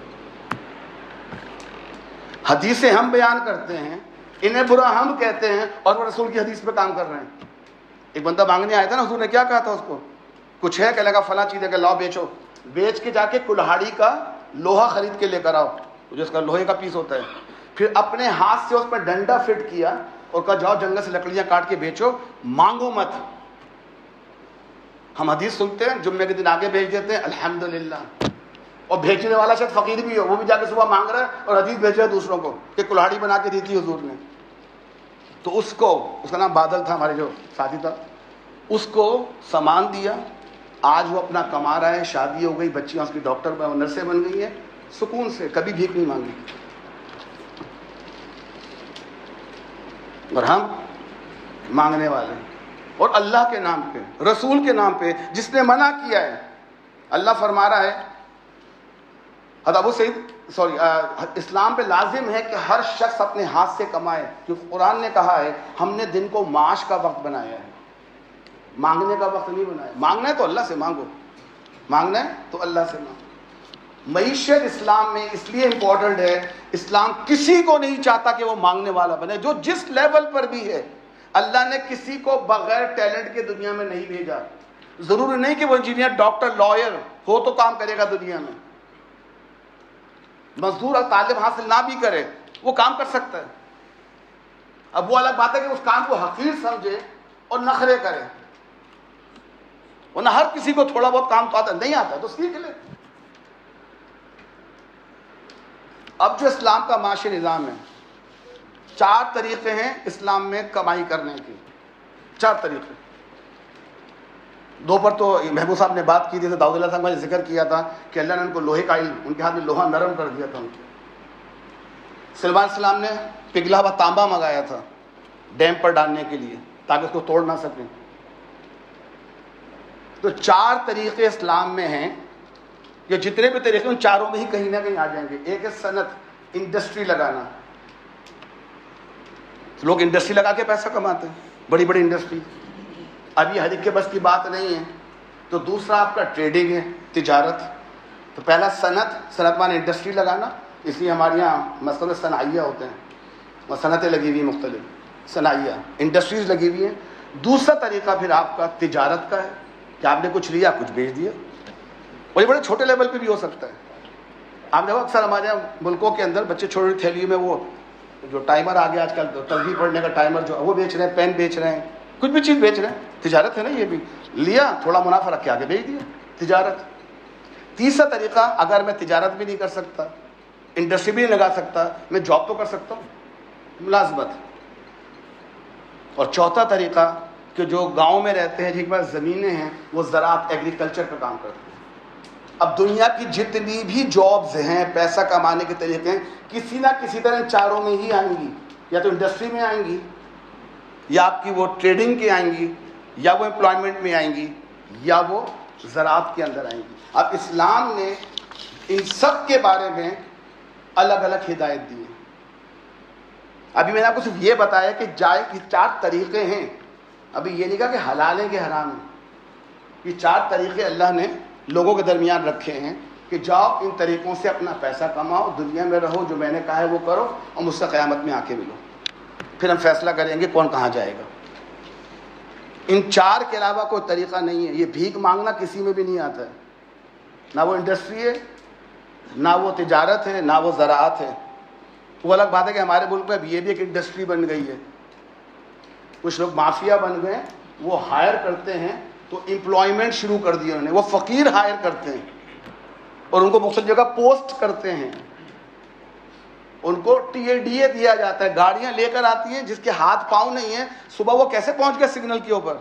حدیثیں ہم بیان کرتے ہیں، انہیں برا ہم کہتے ہیں، اور وہ رسول کی حدیث پہ کام کر رہے ہیں۔ ایک بندہ مانگنے آیا تھا نا، حضور نے کیا کہا تھا اس کو؟ کچھ ہے کہ لگا فلاں چیز ہے کہ لاؤ بیچو، بیچ کے جا کے کلہاڑی کا لوہا خرید کے لے کر آؤ، جو اس کا لوہے کا پیس ہوتا ہے، پھر اپنے ہاتھ سے اس پر ڈنڈا فٹ کیا اور کہا جاؤ جنگل سے لکڑیاں کاٹ کے بیچو، مانگو مت۔ ہم حدیث سنتے ہیں، جمعے کے دن آگے بھیج دیتے ہیں الحمدللہ، اور بھیجنے والا شاید فقیر بھی ہو، وہ بھی جا کے صبح مانگ رہا ہے اور حدیث بھیج رہا ہے دوسروں کو کہ کلہاڑی بنا کے دی تھی حضور نے۔ تو اس کا نام بادل تھا، ہمارے جو ساتھی تھا، اس کو سامان دیا، آج وہ اپنا کما رہا ہے، شادی ہو گئی، بچیاں اس کی ڈاکٹر نرسیں بن گئی ہیں، سکون سے، کبھی بھیک نہیں مانگی۔ اور ہم مانگنے والے، اور اللہ کے نام پہ، رسول کے نام پہ، جس نے منع کیا ہے۔ اللہ فرما رہا ہے، اسلام پہ لازم ہے کہ ہر شخص اپنے ہاتھ سے کمائے، کیونکہ قرآن نے کہا ہے ہم نے دن کو معاش کا وقت بنایا ہے، مانگنے کا وقت نہیں بنایا۔ مانگنا ہے تو اللہ سے مانگو، مانگنا ہے تو اللہ سے مانگو۔ معیشت اسلام میں اس لیے امپورٹنٹ ہے، اسلام کسی کو نہیں چاہتا کہ وہ مانگنے والا بنے، جو جس لیول پر بھی ہے۔ اللہ نے کسی کو بغیر ٹیلنٹ کے دنیا میں نہیں بھیجا۔ ضروری نہیں کہ وہ انجینئر، ڈاکٹر، لائر ہو تو کام کرے گا دنیا میں، مزدور اور تعلیم حاصل نہ بھی کرے وہ کام کر سکتا ہے۔ اب وہ الگ بات ہے کہ اس کام کو حقیر سمجھے اور نخرے کرے، ورنہ ہر کسی کو تھوڑا بہت کام تو آتا، نہیں آتا تو سیکھ لے۔ اب جو اسلام کا معاشی نظام ہے، 4 طریقے ہیں اسلام میں کمائی کرنے کے، 4 طریقے۔ 2 پر تو محبوب صاحب نے بات کی تھی، تو داؤد اللہ صاحب نے ذکر کیا تھا کہ اللہ نے ان کو لوہے کا علم، ان کے ہاتھ میں لوہا نرم کر دیا تھا ان کو۔ سلیمان السلام نے پگھلا ہوا تانبا منگایا تھا ڈیم پر ڈالنے کے لیے تاکہ اس کو توڑ نہ سکیں۔ تو 4 طریقے اسلام میں ہیں، یہ جتنے بھی طریقے ان چاروں میں ہی کہیں نہ کہیں آ جائیں گے۔ ایک ہے صنعت، انڈسٹری لگانا، لوگ انڈسٹری لگا کے پیسہ کماتے ہیں، بڑی بڑی انڈسٹری، اب یہ ہر ایک کے بس کی بات نہیں ہے۔ تو دوسرا آپ کا ٹریڈنگ ہے، تجارت۔ تو پہلا صنعت مانے انڈسٹری لگانا، اس لیے ہمارے یہاں مثلاً صنعیہ ہوتے ہیں، اور صنعتیں لگی ہوئی ہیں مختلف، صنعیہ انڈسٹریز لگی ہوئی ہیں۔ دوسرا طریقہ پھر آپ کا تجارت کا ہے کہ آپ نے کچھ لیا کچھ بیچ دیا، اور یہ بڑے چھوٹے لیول پہ بھی ہو سکتا ہے۔ آپ دیکھو اکثر ہمارے یہاں ملکوں کے اندر بچے چھوٹی تھیلی میں وہ جو ٹائمر آ گیا آج کل، تسبیح پڑھنے کا ٹائمر جو وہ بیچ رہے ہیں، پین بیچ رہے ہیں، کچھ بھی چیز بیچ رہے ہیں، تجارت ہے نا یہ بھی۔ لیا تھوڑا منافع رکھ کے آگے بیچ دیا، تجارت۔ تیسرا طریقہ، اگر میں تجارت بھی نہیں کر سکتا، انڈسٹری بھی نہیں لگا سکتا، میں جاب تو کر سکتا ہوں، ملازمت۔ اور چوتھا طریقہ کہ جو گاؤں میں رہتے ہیں جن کے پاس زمینیں ہیں، وہ زراعت ایگریکلچر پہ کام کرتے ہیں۔ اب دنیا کی جتنی بھی جابز ہیں، پیسہ کمانے کے طریقے ہیں، کسی نہ کسی طرح چاروں میں ہی آئیں گی، یا تو انڈسٹری میں آئیں گی، یا آپ کی وہ ٹریڈنگ کے آئیں گی، یا وہ امپلائمنٹ میں آئیں گی، یا وہ زراعت کے اندر آئیں گی۔ اب اسلام نے ان سب کے بارے میں الگ الگ ہدایت دی ہے۔ ابھی میں نے آپ کو صرف یہ بتایا کہ جائے کی 4 طریقے ہیں، ابھی یہ نہیں کہا کہ حلال ہیں کہ حرام ہیں۔ یہ 4 طریقے اللہ نے لوگوں کے درمیان رکھے ہیں کہ جاؤ ان طریقوں سے اپنا پیسہ کماؤ، دنیا میں رہو، جو میں نے کہا ہے وہ کرو، اور مجھ سے قیامت میں آ کے ملو، پھر ہم فیصلہ کریں گے کون کہاں جائے گا۔ ان 4 کے علاوہ کوئی طریقہ نہیں ہے۔ یہ بھیک مانگنا کسی میں بھی نہیں آتا ہے، نہ وہ انڈسٹری ہے، نہ وہ تجارت ہے، نہ وہ زراعت ہے۔ وہ الگ بات ہے کہ ہمارے ملک میں یہ بھی ایک انڈسٹری بن گئی ہے، کچھ لوگ مافیا بن گئے، وہ ہائر کرتے ہیں، تو امپلائمنٹ شروع کر دی انہوں نے، وہ فقیر ہائر کرتے ہیں اور ان کو مختلف جگہ پوسٹ کرتے ہیں، ان کو ٹی اے دیا جاتا ہے، گاڑیاں لے کر آتی ہیں جس کے ہاتھ پاؤں نہیں ہیں، صبح وہ کیسے پہنچ گیا سگنل کے اوپر،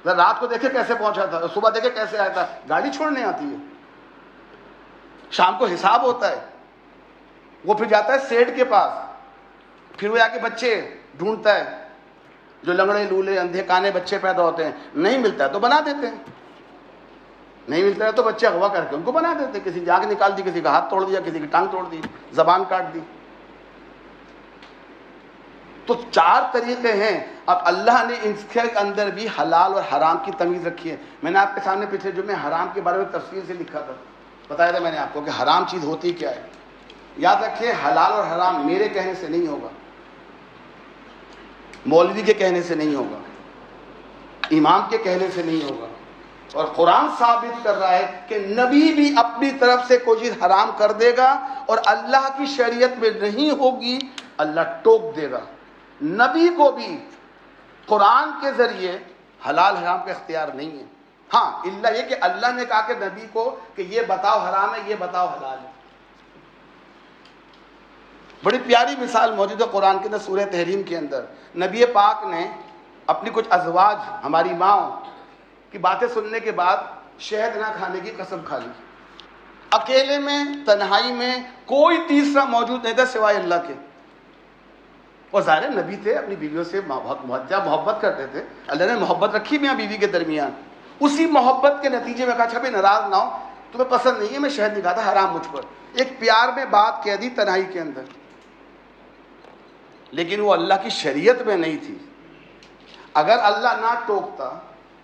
رات کو دیکھے کیسے پہنچا تھا، صبح دیکھے کیسے آیا تھا، گاڑی چھوڑنے آتی ہے، شام کو حساب ہوتا ہے، وہ پھر جاتا ہے سیٹ کے پاس، پھر وہ آ کے بچے ڈھونڈتا ہے، جو لنگڑے لولے اندھے کانے بچے پیدا ہوتے ہیں، نہیں ملتا ہے تو بنا دیتے ہیں، نہیں ملتا ہے تو بچے اغوا کر کے ان کو بنا دیتے ہیں، کسی کی آنکھ نکال دی، کسی کا ہاتھ توڑ دیا، کسی کی ٹانگ توڑ دی، زبان کاٹ دی۔ تو 4 طریقے ہیں۔ اب اللہ نے ان کے اندر بھی حلال اور حرام کی تمیز رکھی ہے۔ میں نے آپ کے سامنے پچھلے جمعے حرام کے بارے میں تفصیل سے لکھا تھا، بتایا تھا میں نے آپ کو کہ حرام چیز ہوتی کیا ہے۔ یاد رکھیے حلال اور حرام میرے کہنے سے نہیں ہوگا، مولوی کے کہنے سے نہیں ہوگا، امام کے کہنے سے نہیں ہوگا، اور قرآن ثابت کر رہا ہے کہ نبی بھی اپنی طرف سے کوئی چیز حرام کر دے گا اور اللہ کی شریعت میں نہیں ہوگی، اللہ ٹوک دے گا۔ نبی کو بھی قرآن کے ذریعے حلال حرام کا اختیار نہیں ہے، ہاں الا یہ کہ اللہ نے کہا کہ نبی کو کہ یہ بتاؤ حرام ہے، یہ بتاؤ حلال ہے۔ بڑی پیاری مثال موجود ہے قرآن کے اندر، سورہ تحریم کے اندر۔ نبی پاک نے اپنی کچھ ازواج ہماری ماں کی باتیں سننے کے بعد شہد نہ کھانے کی قسم کھا لی، اکیلے میں تنہائی میں، کوئی تیسرا موجود نہیں تھا سوائے اللہ کے، اور ظاہر نبی تھے، اپنی بیویوں سے بہت محبت کرتے تھے، اللہ نے محبت رکھی میاں بیوی کے درمیان، اسی محبت کے نتیجے میں کہا اچھا بھائی ناراض نہ ہو، تمہیں پسند نہیں ہے میں شہد نہیں کھاتا، حرام مجھ پر، ایک پیار میں بات کہہ دی تنہائی کے اندر، لیکن وہ اللہ کی شریعت میں نہیں تھی۔ اگر اللہ نہ ٹوکتا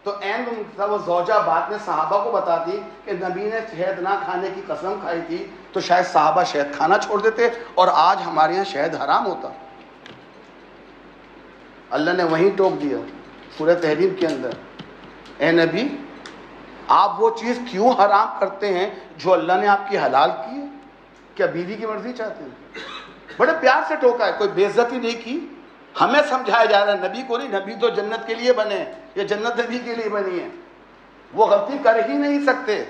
تو عین وہ زوجہ بعد میں صحابہ کو بتاتی کہ نبی نے شہد نہ کھانے کی قسم کھائی تھی، تو شاید صحابہ شہد کھانا چھوڑ دیتے اور آج ہمارے یہاں شہد حرام ہوتا۔ اللہ نے وہیں ٹوک دیا سورہ تحریم کے اندر، اے نبی آپ وہ چیز کیوں حرام کرتے ہیں جو اللہ نے آپ کی حلال کی ہے؟ کیا بیوی کی مرضی چاہتے ہیں؟ بڑے پیار سے ٹوکا ہے، کوئی بے عزتی نہیں کی، ہمیں سمجھایا جا رہا ہے، نبی کو نہیں، نبی تو جنت کے لیے بنے، یہ جنت نبی کے لیے بنی ہے، وہ غلطی کر ہی نہیں سکتے،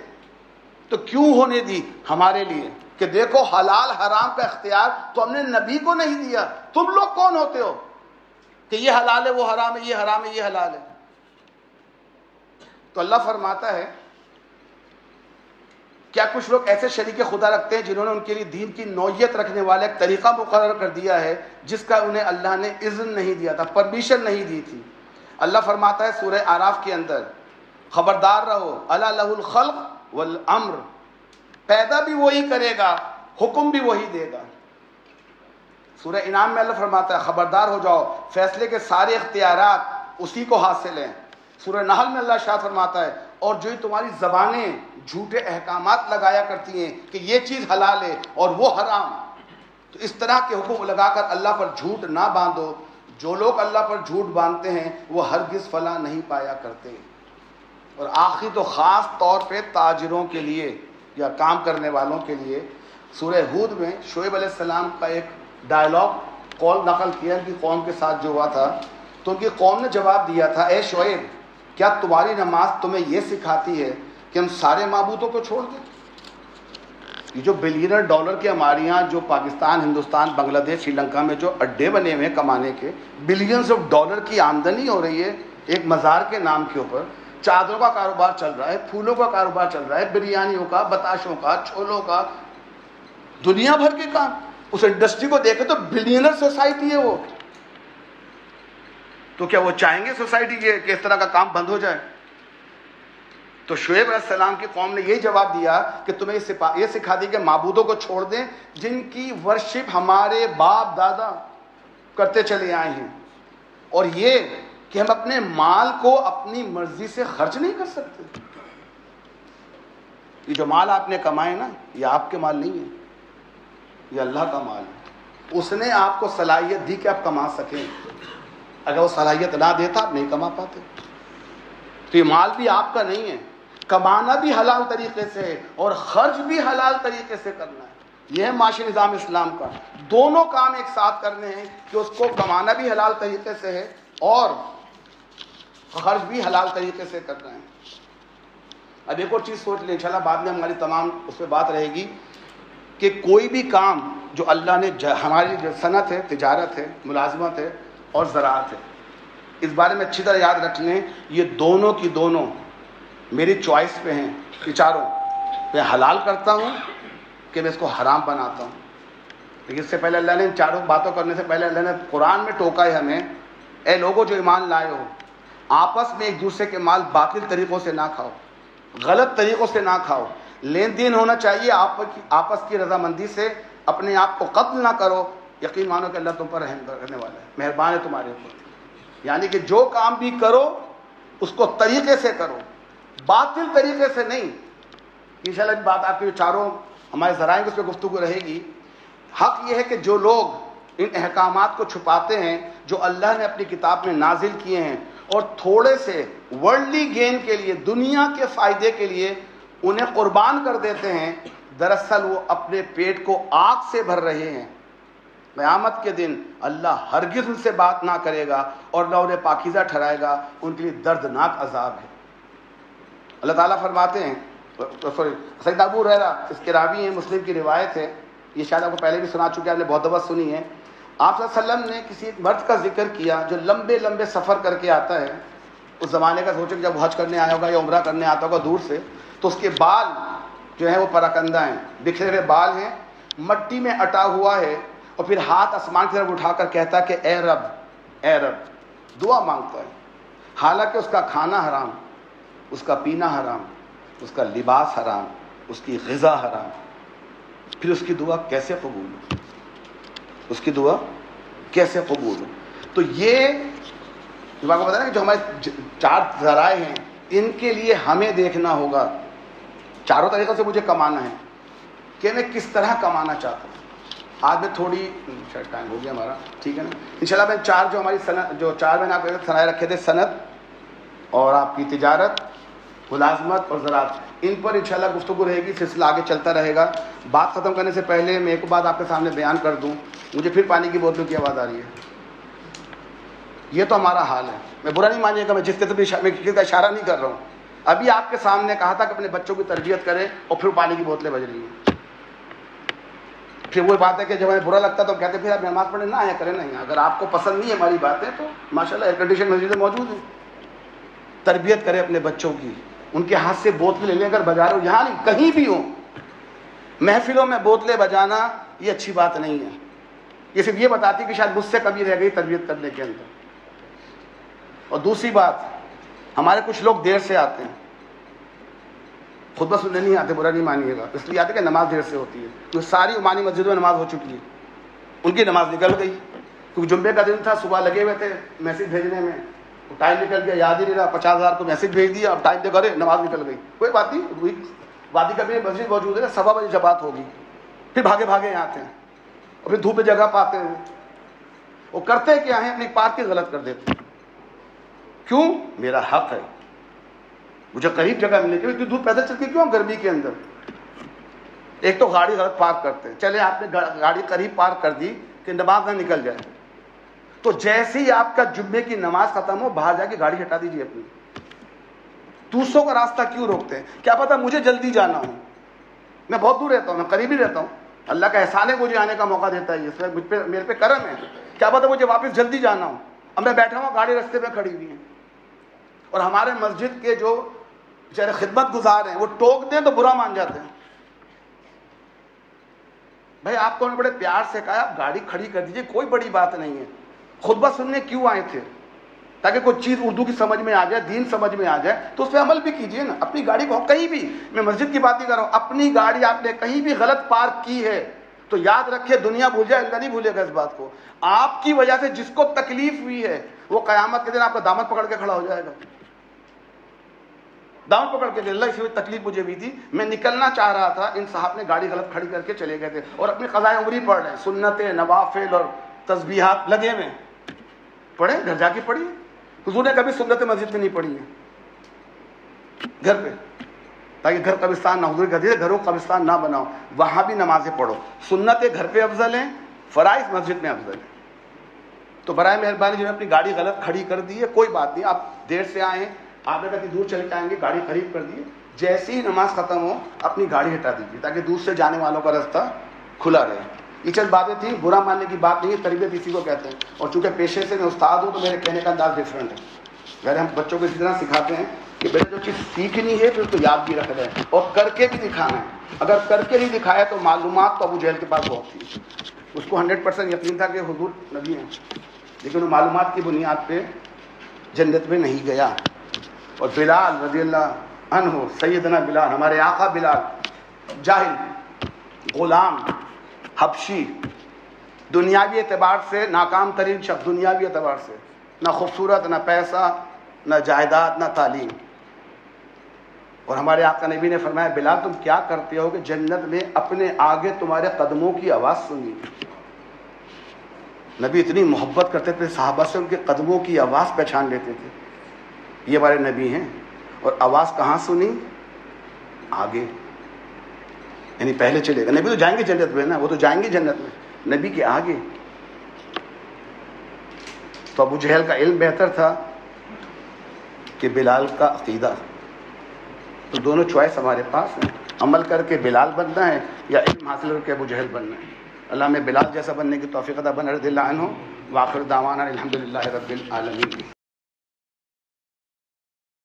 تو کیوں ہونے دی ہمارے لیے کہ دیکھو حلال حرام کا اختیار تو ہم نے نبی کو نہیں دیا، تم لوگ کون ہوتے ہو کہ یہ حلال ہے وہ حرام ہے، یہ حرام ہے یہ حلال ہے۔ تو اللہ فرماتا ہے کیا کچھ لوگ ایسے شریک خدا رکھتے ہیں جنہوں نے ان کے لیے دین کی نوعیت رکھنے والا ایک طریقہ مقرر کر دیا ہے جس کا انہیں اللہ نے اذن نہیں دیا تھا، پرمیشن نہیں دی تھی۔ اللہ فرماتا ہے سورہ اعراف کے اندر، خبردار رہو، الا لہ الخلق والامر، پیدا بھی وہی کرے گا، حکم بھی وہی دے گا۔ سورہ انعام میں اللہ فرماتا ہے خبردار ہو جاؤ، فیصلے کے سارے اختیارات اسی کو حاصل ہیں۔ سورہ نحل میں اللہ ارشاد فرماتا ہے اور جو تمہاری زبانیں جھوٹے احکامات لگایا کرتی ہیں کہ یہ چیز حلال ہے اور وہ حرام، تو اس طرح کے حکم لگا کر اللہ پر جھوٹ نہ باندھو۔ جو لوگ اللہ پر جھوٹ باندھتے ہیں وہ ہرگز فلاح نہیں پایا کرتے۔ اور آخری تو خاص طور پہ تاجروں کے لیے یا کام کرنے والوں کے لیے، سورہ ہود میں شعیب علیہ السلام کا ایک ڈائلاگ قول نقل کیا ان کی قوم کے ساتھ جو ہوا تھا، تو ان کی قوم نے جواب دیا تھا، اے شعیب کیا تمہاری نماز تمہیں یہ سکھاتی ہے کہ ہم سارے معبودوں کو چھوڑ دیں؟ یہ جو بلینر ڈالر کے ہمارے یہاں جو پاکستان، ہندوستان، بنگلہ دیش، سری لنکا میں جو اڈے بنے ہوئے ہیں کمانے کے، بلینز آف ڈالر کی آمدنی ہو رہی ہے ایک مزار کے نام کے اوپر، چادروں کا کاروبار چل رہا ہے، پھولوں کا کاروبار چل رہا ہے، بریانیوں کا، بتاشوں کا، چھولوں کا، دنیا بھر کے کام۔ اس انڈسٹری کو دیکھے تو بلینر سوسائٹی ہے وہ، تو کیا وہ چاہیں گے سوسائٹی کے کہ اس طرح کا کام بند ہو جائے؟ تو شعیب علیہ السلام کی قوم نے یہی جواب دیا کہ تمہیں یہ سکھا دی کہ معبودوں کو چھوڑ دیں جن کی ورشپ ہمارے باپ دادا کرتے چلے آئے ہیں، اور یہ کہ ہم اپنے مال کو اپنی مرضی سے خرچ نہیں کر سکتے۔ یہ جو مال آپ نے کمائے نا، یہ آپ کے مال نہیں ہے، یہ اللہ کا مال ہے۔ اس نے آپ کو صلاحیت دی کہ آپ کما سکیں، اگر وہ صلاحیت نہ دیتا آپ نہیں کما پاتے۔ تو یہ مال بھی آپ کا نہیں ہے، کمانا بھی حلال طریقے سے ہے اور خرچ بھی حلال طریقے سے کرنا ہے۔ یہ ہے معاشی نظام اسلام کا، دونوں کام ایک ساتھ کرنے ہیں کہ اس کو کمانا بھی حلال طریقے سے ہے اور خرچ بھی حلال طریقے سے کرنا ہے۔ اب ایک اور چیز سوچ لیں، انشاءاللہ بعد میں ہماری تمام اس پہ بات رہے گی کہ کوئی بھی کام جو اللہ نے ہماری جو صنعت ہے، تجارت ہے، ملازمت ہے اور زراعت ہے، اس بارے میں اچھی طرح یاد رکھ لیں یہ دونوں کی دونوں میری چوائس پہ ہیں، یہ چاروں میں حلال کرتا ہوں کہ میں اس کو حرام بناتا ہوں۔ لیکن اس سے پہلے اللہ نے ان چاروں باتوں کرنے سے پہلے اللہ نے قرآن میں ٹوکا ہے ہمیں، اے لوگوں جو ایمان لائے ہو، آپس میں ایک دوسرے کے مال باطل طریقوں سے نہ کھاؤ، غلط طریقوں سے نہ کھاؤ، لین دین ہونا چاہیے آپس کی رضامندی سے، اپنے آپ کو قتل نہ کرو، یقین مانو کہ اللہ تم پر رحم کرنے والا ہے، مہربان ہے تمہارے اوپر۔ یعنی کہ جو کام بھی کرو اس کو طریقے سے کرو، باطل طریقے سے نہیں۔ انشاءاللہ بات آپ کی جو چاروں ہمارے ذرائع اس پہ گفتگو رہے گی۔ حق یہ ہے کہ جو لوگ ان احکامات کو چھپاتے ہیں جو اللہ نے اپنی کتاب میں نازل کیے ہیں اور تھوڑے سے ورلڈلی گین کے لیے، دنیا کے فائدے کے لیے انہیں قربان کر دیتے ہیں، دراصل وہ اپنے پیٹ کو آگ سے بھر رہے ہیں۔ قیامت کے دن اللہ ہرگز ان سے بات نہ کرے گا اور نہ انہیں پاکیزہ ٹھہرائے گا، ان کے لیے دردناک عذاب ہے۔ اللہ تعالیٰ فرماتے ہیں، سید ابو ہریرہ اس کے راوی ہیں، مسلم کی روایت ہے، یہ شاید آپ کو پہلے بھی سنا چکے، آپ نے بہت دفعہ سنی ہے۔ آپ صلی اللہ علیہ وسلم نے کسی ایک مرد کا ذکر کیا جو لمبے لمبے سفر کر کے آتا ہے، اس زمانے کا سوچیں کہ جب حج کرنے آیا ہوگا یا عمرہ کرنے آتا ہوگا دور سے، تو اس کے بال جو ہیں وہ پراکندہ ہیں، بکھرے ہوئے بال ہیں، مٹی میں اٹا ہوا ہے، اور پھر ہاتھ آسمان کی طرف اٹھا کر کہتا ہے کہ اے رب، اے رب، دعا مانگتا ہے، حالانکہ اس کا کھانا حرام، اس کا پینا حرام، اس کا لباس حرام، اس کی غذا حرام، پھر اس کی دعا کیسے قبول ہو؟ اس کی دعا کیسے قبول ہو؟ تو یہ جو آپ کو بتا نا کہ جو ہمارے چار ذرائع ہیں ان کے لیے ہمیں دیکھنا ہوگا، چاروں طریقوں سے مجھے کمانا ہے کہ میں کس طرح کمانا چاہتا ہوں۔ آج میں تھوڑی شاید ٹائم ہو گیا ہمارا، ٹھیک ہے نا، انشاءاللہ میں چار جو ہماری صنعت، جو چار میں نے آپ صنائع رکھے تھے، صنعت اور آپ کی تجارت، ملازمت اور زراعت، ان پر انشاءاللہ گفتگو رہے گی، سلسلہ آگے چلتا رہے گا۔ بات ختم کرنے سے پہلے میں ایک بات آپ کے سامنے بیان کر دوں، مجھے پھر پانی کی بوتلوں کی آواز آ رہی ہے، یہ تو ہمارا حال ہے، میں برا نہیں مانیے گا، میں جس کسی کا اشارہ نہیں کر رہا ہوں۔ ابھی آپ کے سامنے کہا تھا کہ اپنے بچوں کی تربیت کریں اور پھر پانی کی بوتلیں بج رہی ہیں۔ پھر وہ بات ہے کہ جب ہمیں برا لگتا تو کہتے پھر آپ نماز پڑھنے نہ آیا کریں نہیں، اگر آپ کو پسند نہیں ہے ہماری باتیں تو ماشاءاللہ ایئر کنڈیشن مسجدیں موجود ہیں، تربیت کریں اپنے بچوں کی، ان کے ہاتھ سے بوتلیں لے لیں، اگر بجا رہے ہو، یہاں نہیں کہیں بھی ہوں، محفلوں میں بوتلیں بجانا یہ اچھی بات نہیں ہے، یہ صرف یہ بتاتی کہ شاید مجھ سے کمی رہ گئی تربیت کرنے کے اندر۔ اور دوسری بات، ہمارے کچھ لوگ دیر سے آتے ہیں، خطبہ سننے نہیں آتے، برا نہیں مانیے گا، اس لیے آتے کہ نماز دیر سے ہوتی ہے، کیونکہ ساری عمانی مسجدوں میں نماز ہو چکی ہے، ان کی نماز نکل گئی، کیونکہ جمعے کا دن تھا، صبح لگے ہوئے تھے میسج بھیجنے میں، ٹائم نکل گیا، یاد ہی نہیں رہا، 50,000 کو میسج بھیج دیا، اب ٹائم دے کرے نماز نکل گئی، کوئی بات نہیں، وادی کبھی مسجد موجود ہے، 7:15 بجے جماعت ہوگی، پھر بھاگے بھاگے یہاں آتے ہیں، اور پھر دھوپ پہ جگہ پاتے ہیں، وہ کرتے کیا ہیں، اپنی پارکنگ غلط کر دیتے ہیں، کیوں؟ میرا حق ہے، مجھے قریب جگہ ملے گی، اتنی دور پیدل چل کے کیوں گرمی کے اندر؟ ایک تو گاڑی غلط پارک کرتے ہیں، چلے آپ نے گاڑی قریب پارک کر دی کہ نماز نہ نکل جائے، تو جیسے ہی آپ کا جمعے کی نماز ختم ہو باہر جا کے گاڑی ہٹا دیجیے اپنی، دوسروں کا راستہ کیوں روکتے ہیں؟ کیا پتا مجھے جلدی جانا ہو، میں بہت دور رہتا ہوں، میں قریب ہی رہتا ہوں، اللہ کا احسان ہے مجھے آنے کا موقع دیتا ہے، اس میں میرے پہ کرم ہے، کیا پتا مجھے واپس جلدی جانا ہو، اب میں بیٹھا ہوں گاڑی رستے پہ کھڑی ہوئی ہے، اور ہمارے مسجد کے جو بیچارے خدمت گزار ہیں وہ ٹوک دیں تو برا مان جاتے ہیں، بھائی آپ کو بڑے پیار سے کہا آپ گاڑی کھڑی کر دیجیے، کوئی بڑی بات نہیں ہے، خطبہ سننے کیوں آئے تھے؟ تاکہ کوئی چیز اردو کی سمجھ میں آ جائے، دین سمجھ میں آ جائے، تو اس پہ عمل بھی کیجیے نا، اپنی گاڑی کو کہیں بھی، میں مسجد کی بات نہیں کر رہا ہوں، اپنی گاڑی آپ نے کہیں بھی غلط پارک کی ہے تو یاد رکھے دنیا بھول جائے اللہ نہیں بھولے گا اس بات کو، آپ کی وجہ سے جس کو تکلیف ہوئی ہے وہ قیامت کے دن آپ کا دامن پکڑ کے کھڑا ہو جائے گا، دامن پکڑ کے، اللہ اسی وجہ تکلیف مجھے بھی تھی، میں نکلنا چاہ رہا تھا، ان صاحب نے گاڑی غلط کھڑی کر کے چلے گئے تھے اور اپنی قضائے عمری پڑھ رہے ہیں، سنتیں نوافل اور تسبیحات لگے ہوئے، پڑھیں گھر جا کے پڑھیے، حضور نے کبھی سنت مسجد میں نہیں پڑھی ہے، گھر پہ، تاکہ گھر قبرستان نہ، حضور کہتے ہیں گھروں قبرستان نہ بناؤ، وہاں بھی نمازیں پڑھو، سنتیں گھر پہ افضل ہیں، فرائض مسجد میں افضل ہیں، تو برائے مہربانی جنہوں نے اپنی گاڑی غلط کھڑی کر دی ہے کوئی بات نہیں، آپ دیر سے آئے ہیں، آپ نے کہیں دور چل کے آئیں گے، گاڑی قریب کر دیے، جیسے ہی نماز ختم ہو اپنی گاڑی ہٹا دیجیے تاکہ دور سے جانے والوں کا راستہ کھلا رہے، یہ چند باتیں تھیں، برا ماننے کی بات نہیں ہے، تربیت اسی کو کہتے ہیں، اور چونکہ پیشے سے میں استاد ہوں تو میرے کہنے کا انداز ڈفرینٹ ہے، غیر ہم بچوں کو اسی طرح سکھاتے ہیں کہ بیٹا جو چیز سیکھنی ہے پھر تو یاد بھی رکھ رہے ہیں اور کر کے بھی دکھانا ہے، اگر کر کے نہیں دکھایا تو معلومات تو ابو جہل کے پاس بہت تھی، اس کو 100% یقین تھا کہ حضور نبی ہیں، لیکن وہ معلومات کی بنیاد پہ جنت میں نہیں گیا، اور بلال رضی اللہ عنہ، سیدنا بلال، ہمارے آقا بلال، جاہل، غلام، حبشی، دنیاوی اعتبار سے ناکام ترین شخص، دنیاوی اعتبار سے، نہ خوبصورت، نہ پیسہ، نہ جائیداد، نہ تعلیم، اور ہمارے آقا نبی نے فرمایا بلال تم کیا کرتے ہو کہ جنت میں اپنے آگے تمہارے قدموں کی آواز سنی، نبی اتنی محبت کرتے تھے صحابہ سے، ان کے قدموں کی آواز پہچان لیتے تھے، یہ ہمارے نبی ہیں، اور آواز کہاں سنی؟ آگے، یعنی پہلے چلے گا، نبی تو جائیں گے جنت میں نا، وہ تو جائیں گے جنت میں، نبی کے آگے، تو ابو جہل کا علم بہتر تھا کہ بلال کا عقیدہ، تو دونوں چوائس ہمارے پاس ہیں، عمل کر کے بلال بننا ہے یا علم حاصل کر کے ابو جہل بننا ہے، اللہ میں بلال جیسا بننے کی توفیق عطا فرمائے، رضی اللہ عنہ، وآخر دعوانا الحمدللہ رب العالمین۔